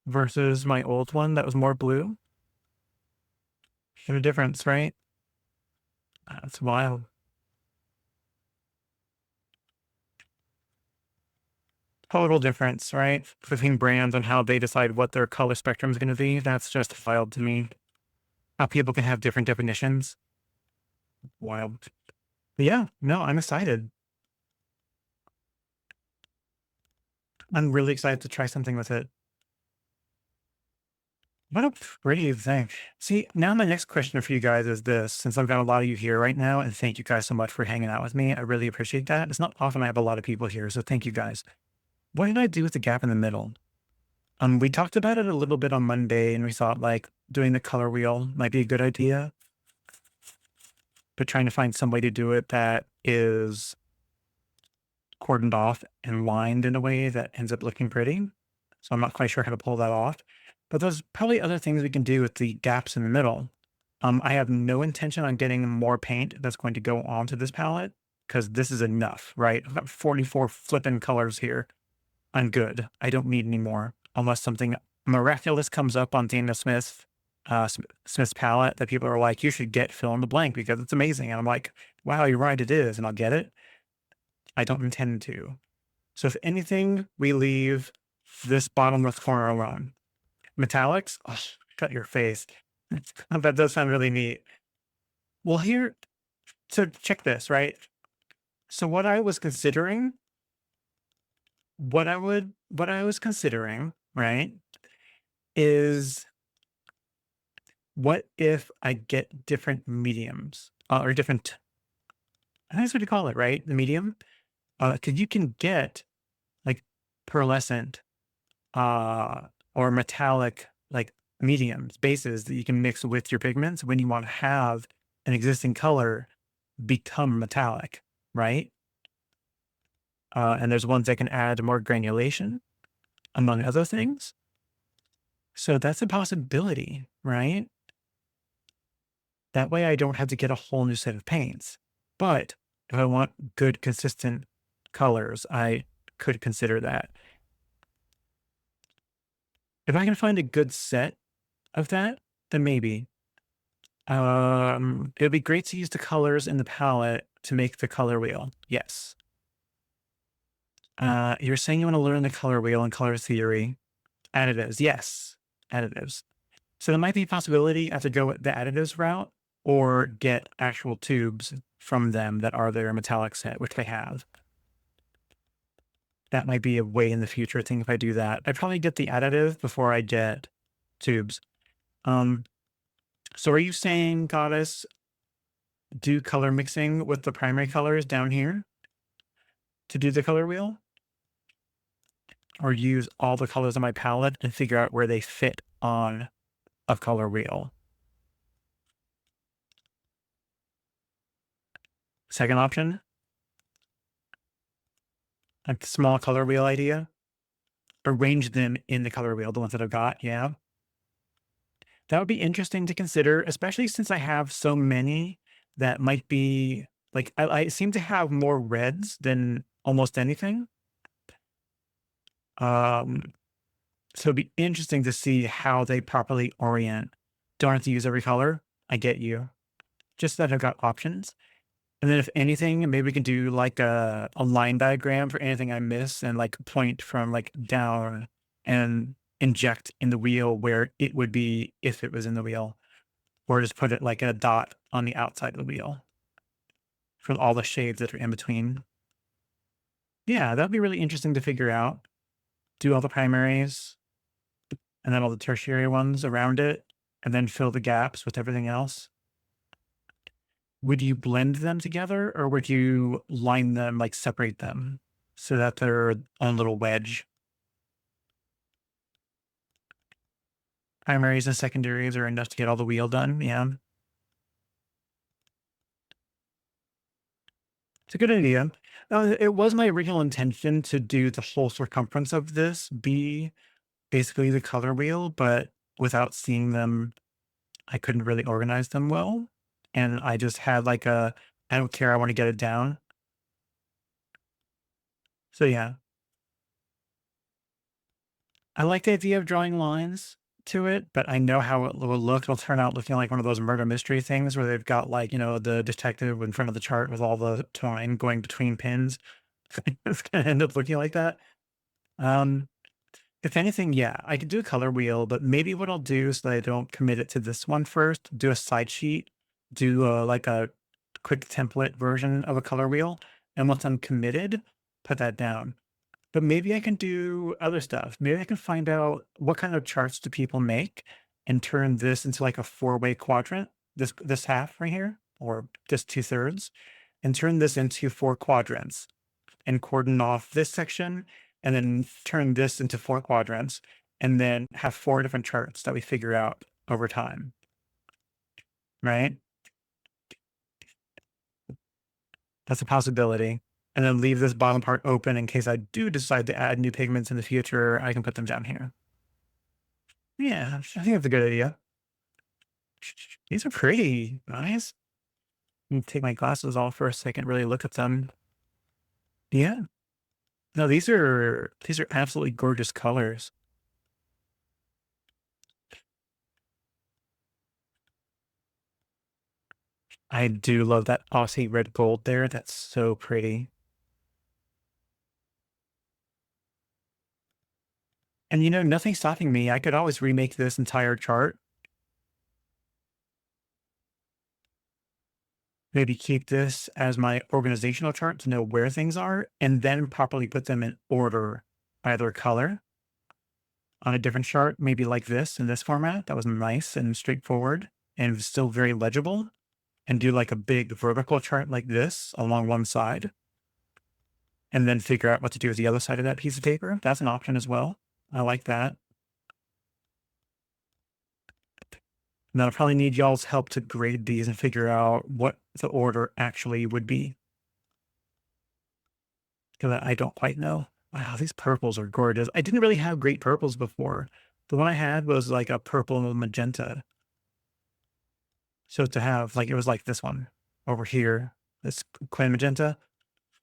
versus my old one that was more blue. There's a difference, right? That's wild. Total difference, right? Between brands and how they decide what their color spectrum is going to be. That's just wild to me. How people can have different definitions. Wild. But yeah, no, I'm excited. I'm really excited to try something with it. What a pretty thing. See, now my next question for you guys is this, since I've got a lot of you here right now, and thank you guys so much for hanging out with me. I really appreciate that. It's not often I have a lot of people here, so thank you guys. What did I do with the gap in the middle? We talked about it a little bit on Monday, and we thought like doing the color wheel might be a good idea, but trying to find some way to do it that is cordoned off and lined in a way that ends up looking pretty. So I'm not quite sure how to pull that off. But there's probably other things we can do with the gaps in the middle. I have no intention on getting more paint that's going to go onto this palette because this is enough, right? I've got 44 flipping colors here. I'm good. I don't need any more unless something miraculous comes up on Daniel Smith's palette that people are like, you should get fill in the blank because it's amazing. And I'm like, wow, you're right, it is. And I'll get it. I don't intend to. So if anything, we leave this bottom left corner alone. Metallics? Oh, cut your face. That does sound really neat. Well, here, so check this, right? So what I was considering, what I was considering, right, is what if I get different mediums or different, I think that's what you call it, right? The medium, because you can get like pearlescent uh, or metallic like mediums, bases that you can mix with your pigments when you want to have an existing color become metallic, right? And there's ones that can add more granulation, among other things. So that's a possibility, right? That way I don't have to get a whole new set of paints. But if I want good, consistent colors, I could consider that. If I can find a good set of that, then maybe. It would be great to use the colors in the palette to make the color wheel. Yes. You're saying you want to learn the color wheel and color theory. Additives. Yes. Additives. So there might be a possibility I have to go with the additives route or get actual tubes from them that are their metallic set, which they have. That might be a way in the future thing if I do that. I'd probably get the additive before I get tubes. Um, so are you saying, Goddess, do color mixing with the primary colors down here to do the color wheel? Or use all the colors on my palette and figure out where they fit on a color wheel? Second option, a small color wheel idea. Arrange them in the color wheel, the ones that I've got. Yeah. That would be interesting to consider, especially since I have so many that might be like I seem to have more reds than almost anything. Um, so it'd be interesting to see how they properly orient. Don't have to use every color. I get you. Just that I've got options. And then if anything, maybe we can do like a line diagram for anything I miss and like point from like down and inject in the wheel where it would be if it was in the wheel, or just put it like a dot on the outside of the wheel for all the shades that are in between. Yeah, that'd be really interesting to figure out. Do all the primaries and then all the tertiary ones around it, and then fill the gaps with everything else. Would you blend them together or would you line them, like separate them so that they're on a little wedge? Primaries and secondaries are enough to get all the wheel done. Yeah, it's a good idea. It was my original intention to do the whole circumference of this be basically the color wheel, but without seeing them, I couldn't really organize them well. And I just had like a, I don't care, I want to get it down. So yeah, I like the idea of drawing lines to it, but I know how it will look. It'll turn out looking like one of those murder mystery things where they've got like, the detective in front of the chart with all the twine going between pins. It's gonna end up looking like that. Um, if anything, yeah, I could do a color wheel, but maybe what I'll do so that I don't commit it to this one first, do a side sheet, do like a quick template version of a color wheel. And once I'm committed, put that down. But maybe I can do other stuff. Maybe I can find out what kind of charts do people make and turn this into like a four-way quadrant, this half right here, or just two-thirds, and turn this into four quadrants and cordon off this section and then turn this into four quadrants and then have four different charts that we figure out over time, right? That's a possibility. And then leave this bottom part open in case I do decide to add new pigments in the future. I can put them down here. Yeah, I think that's a good idea. These are pretty nice. Let me take my glasses off for a second, really look at them. Yeah. No, these are absolutely gorgeous colors. I do love that Aussie red gold there. That's so pretty. And nothing's stopping me. I could always remake this entire chart. Maybe keep this as my organizational chart to know where things are, and then properly put them in order, either color on a different chart, maybe like this in this format. That was nice and straightforward and still very legible. And do like a big vertical chart like this along one side, and then figure out what to do with the other side of that piece of paper. That's an option as well. I like that. And then I'll probably need y'all's help to grade these and figure out what the order actually would be, because I don't quite know. Wow, these purples are gorgeous. I didn't really have great purples before. The one I had was like a purple and magenta. So to have like, it was like this one over here, this Quinn magenta,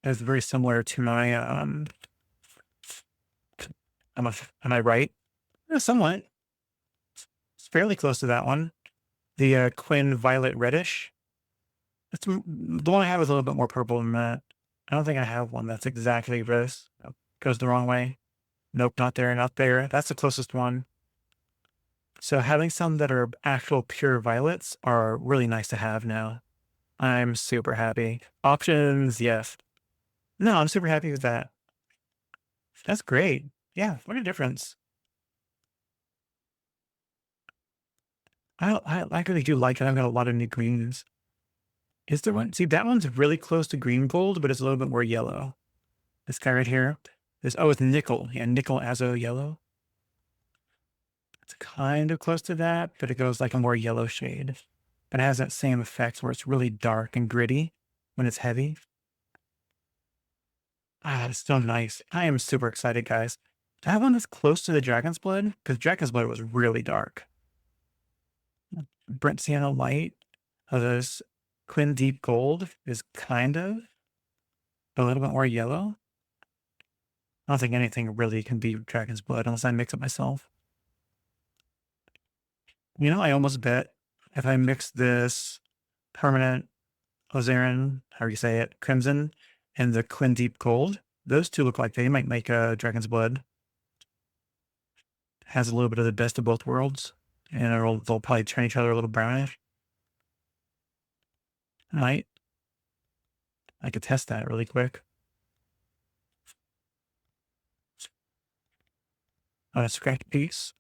is very similar to my, am I right? Somewhat. It's fairly close to that one. The Quinn violet reddish. The one I have is a little bit more purple than that. I don't think I have one that's exactly this. Nope. Goes the wrong way. Nope, not there, not there. That's the closest one. So having some that are actual pure violets are really nice to have now. I'm super happy. Options, yes. No, I'm super happy with that. That's great. Yeah, what a difference. I really do like that. I've got a lot of new greens. Is there one? See, that one's really close to green gold, but it's a little bit more yellow. This guy right here. It's nickel. Yeah, nickel azo yellow. It's kind of close to that, but it goes like a more yellow shade. But it has that same effect where it's really dark and gritty when it's heavy. Ah, it's so nice. I am super excited, guys. To have one that's close to the Dragon's Blood, because Dragon's Blood was really dark. Brent Sienna Light, this Quinn Deep Gold is kind of a little bit more yellow. I don't think anything really can beat Dragon's Blood unless I mix it myself. I almost bet if I mix this permanent Ozarin, however you say it, Crimson, and the Quinn Deep Gold, those two look like they might make a Dragon's Blood. Has a little bit of the best of both worlds, and they'll probably turn each other a little brownish. Right? I could test that really quick. On a scratch piece.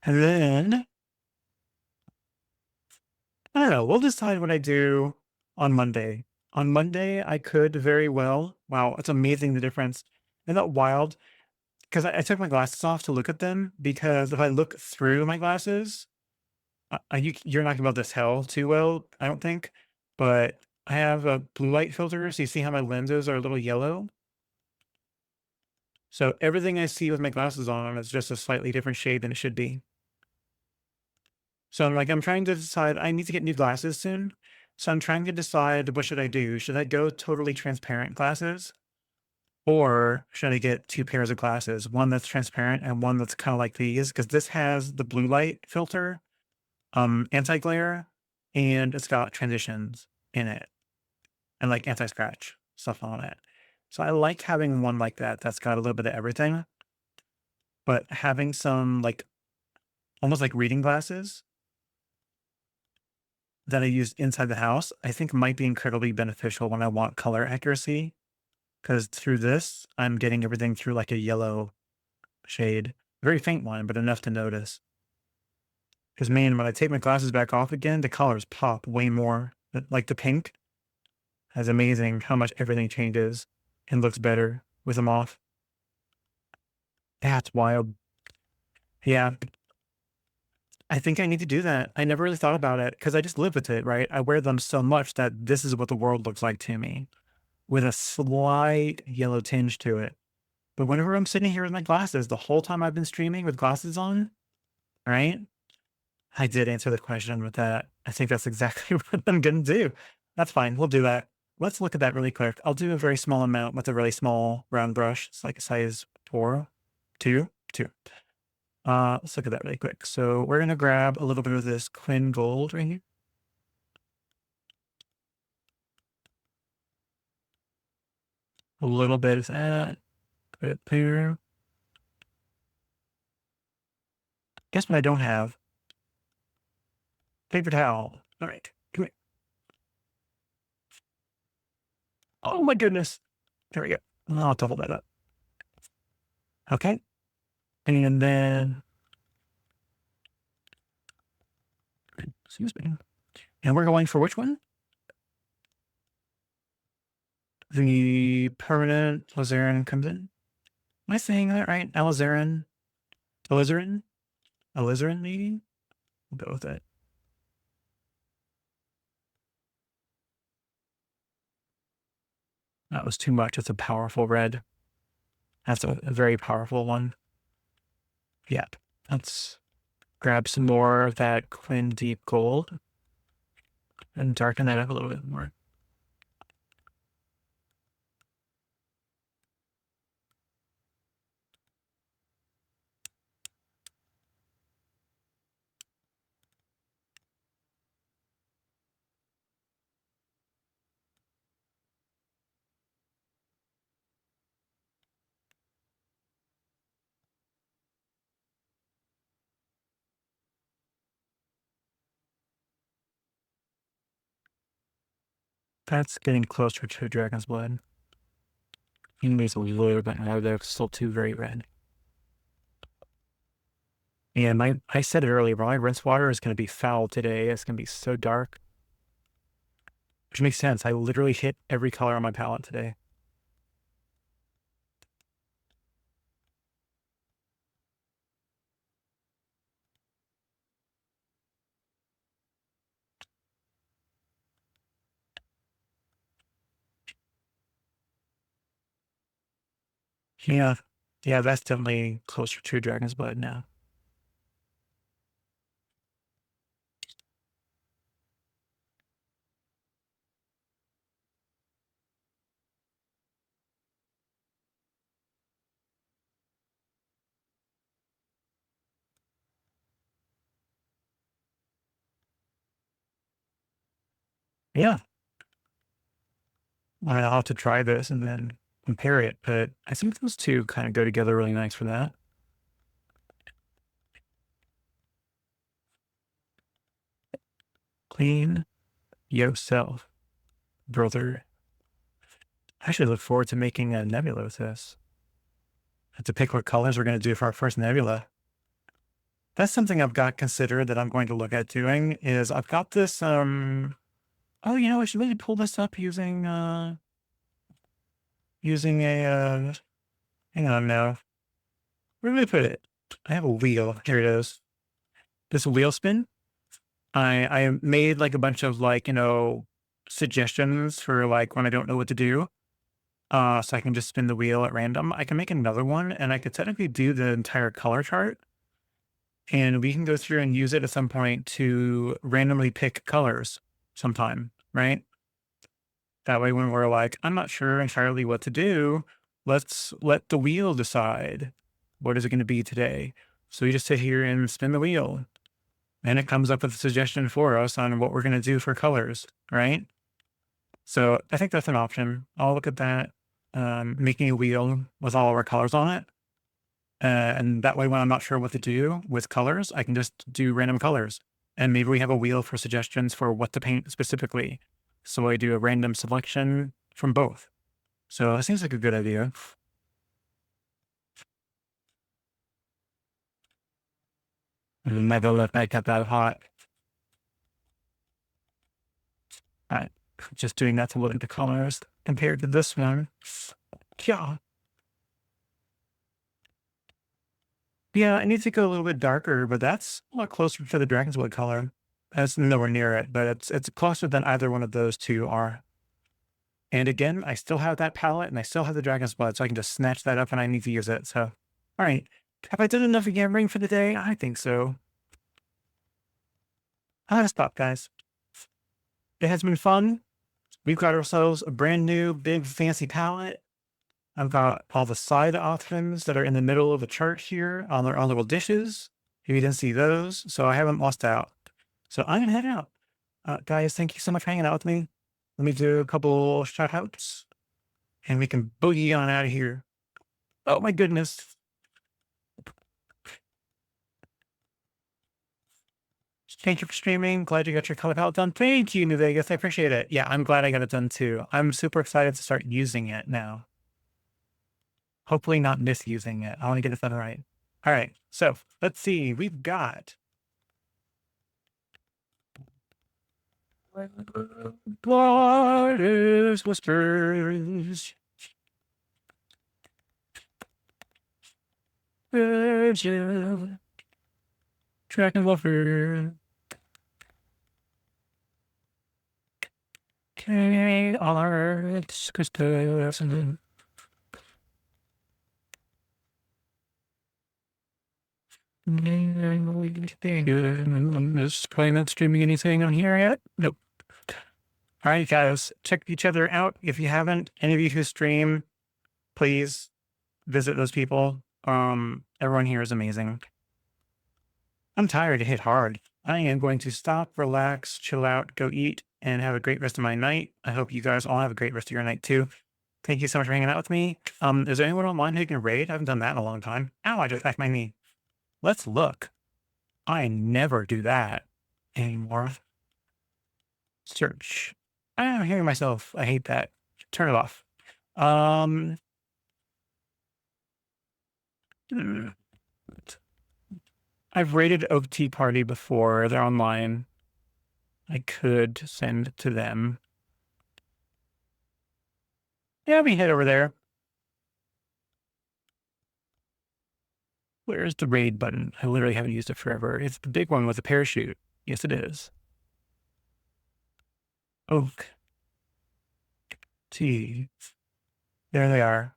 And then, I don't know, we'll decide what I do on Monday. On Monday, I could very well, wow, it's amazing the difference. Isn't that wild? Because I took my glasses off to look at them, because if I look through my glasses, you're not gonna be able to tell too well, I don't think, but I have a blue light filter, so you see how my lenses are a little yellow? So everything I see with my glasses on is just a slightly different shade than it should be. So I'm trying to decide, I need to get new glasses soon. So I'm trying to decide, what should I do? Should I go totally transparent glasses? Or should I get two pairs of glasses? One that's transparent and one that's kind of like these, because this has the blue light filter, anti-glare, and it's got transitions in it and like anti-scratch stuff on it. So I like having one like that that's got a little bit of everything, but having some like almost like reading glasses that I use inside the house, I think might be incredibly beneficial when I want color accuracy. Because through this, I'm getting everything through like a yellow shade, very faint one, but enough to notice. Because man, when I take my glasses back off again, the colors pop way more. Like the pink is amazing how much everything changes and looks better with them off. That's wild. Yeah, I think I need to do that. I never really thought about it because I just live with it, right? I wear them so much that this is what the world looks like to me, with a slight yellow tinge to it. But whenever I'm sitting here with my glasses, the whole time I've been streaming with glasses on, right? I did answer the question with that. I think that's exactly what I'm gonna do. That's fine. We'll do that. Let's look at that really quick. I'll do a very small amount with a really small round brush. It's like a size 4, 2, 2. Let's look at that really quick. So we're gonna grab a little bit of this Quinn Gold right here. A little bit of that. Put it there. Guess what I don't have? Paper towel. All right. Come here. Oh my goodness. There we go. I'll double that up. Okay. And then, excuse me. And we're going for which one? The permanent alizarin comes in. Am I saying that right? Alizarin? Alizarin? Alizarin, maybe? We'll go with it. That was too much. It's a powerful red. That's a very powerful one. Yep. Let's grab some more of that Clean Deep Gold and darken that up a little bit more. That's getting closer to Dragon's Blood. Anyways, a little bit now, they're still too very red. And I said it earlier, but my rinse water is going to be foul today. It's going to be so dark. Which makes sense. I literally hit every color on my palette today. Yeah. Yeah, that's definitely closer to Dragon's Blood now. Yeah. I'll have to try this and then compare it, but I think those two kind of go together really nice for that. Clean yourself, brother. I actually look forward to making a nebula with this. I have to pick what colors we're going to do for our first nebula. That's something I've got considered that I'm going to look at doing is I've got this, oh, I should maybe pull this up using hang on now. Where did I put it? I have a wheel. Here it is. This wheel spin. I made like a bunch of like, suggestions for like when I don't know what to do. So I can just spin the wheel at random. I can make another one and I could technically do the entire color chart and we can go through and use it at some point to randomly pick colors sometime, right? That way, when we're like, I'm not sure entirely what to do, let's let the wheel decide what is it going to be today. So we just sit here and spin the wheel and it comes up with a suggestion for us on what we're going to do for colors, right? So I think that's an option. I'll look at that, making a wheel with all of our colors on it. And that way, when I'm not sure what to do with colors, I can just do random colors. And maybe we have a wheel for suggestions for what to paint specifically. So I do a random selection from both. So it seems like a good idea. Never let that get that hot. All right. Just doing that to look at the colors compared to this one. Yeah. Yeah, I need to go a little bit darker, but that's a lot closer to the Dragon's Blood color. That's nowhere near it, but it's closer than either one of those two are. And again, I still have that palette and I still have the Dragon's Blood, so I can just snatch that up when I need to use it. So, all right. Have I done enough yammering for the day? I think so. I gotta stop, guys. It has been fun. We've got ourselves a brand new, big, fancy palette. I've got all the side options that are in the middle of the chart here on their own little dishes. If you didn't see those, so I haven't lost out. So I'm gonna head out. Guys, thank you so much for hanging out with me. Let me do a couple shout outs and we can boogie on out of here. Oh my goodness. Thank you for streaming. Glad you got your color palette done. Thank you, New Vegas. I appreciate it. Yeah, I'm glad I got it done too. I'm super excited to start using it now. Hopefully not misusing it. I want to get it done right. All right. So let's see. We've got Waters Whispers. Track and Lover. Okay, Arts, Christus. Is probably not streaming anything on here yet. Nope. All right, guys, check each other out. If you haven't, any of you who stream, please visit those people. Everyone here is amazing. I'm tired to hit hard. I am going to stop, relax, chill out, go eat, and have a great rest of my night. I hope you guys all have a great rest of your night too. Thank you so much for hanging out with me. Is there anyone online who can raid? I haven't done that in a long time. Ow, I just backed my knee. Let's look. I never do that anymore. Search. I'm hearing myself. I hate that. Turn it off. I've rated OT Party before. They're online. I could send to them. Yeah, we head over there. Where's the raid button? I literally haven't used it forever. It's the big one with the parachute. Yes, it is. Oak. T. There they are.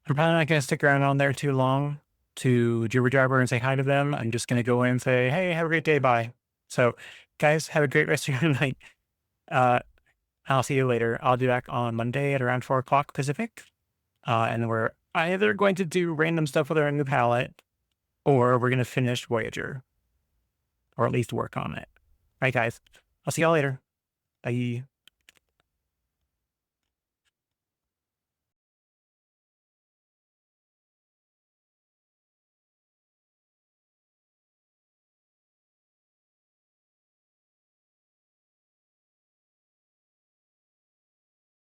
I'm probably not going to stick around on there too long to jibber jabber and say hi to them. I'm just going to go in and say, hey, have a great day. Bye. So, guys, have a great rest of your night. I'll see you later. I'll be back on Monday at around 4 o'clock Pacific. And we're either going to do random stuff with our new palette or we're going to finish Voyager or at least work on it. All right, guys. I'll see y'all later. Bye.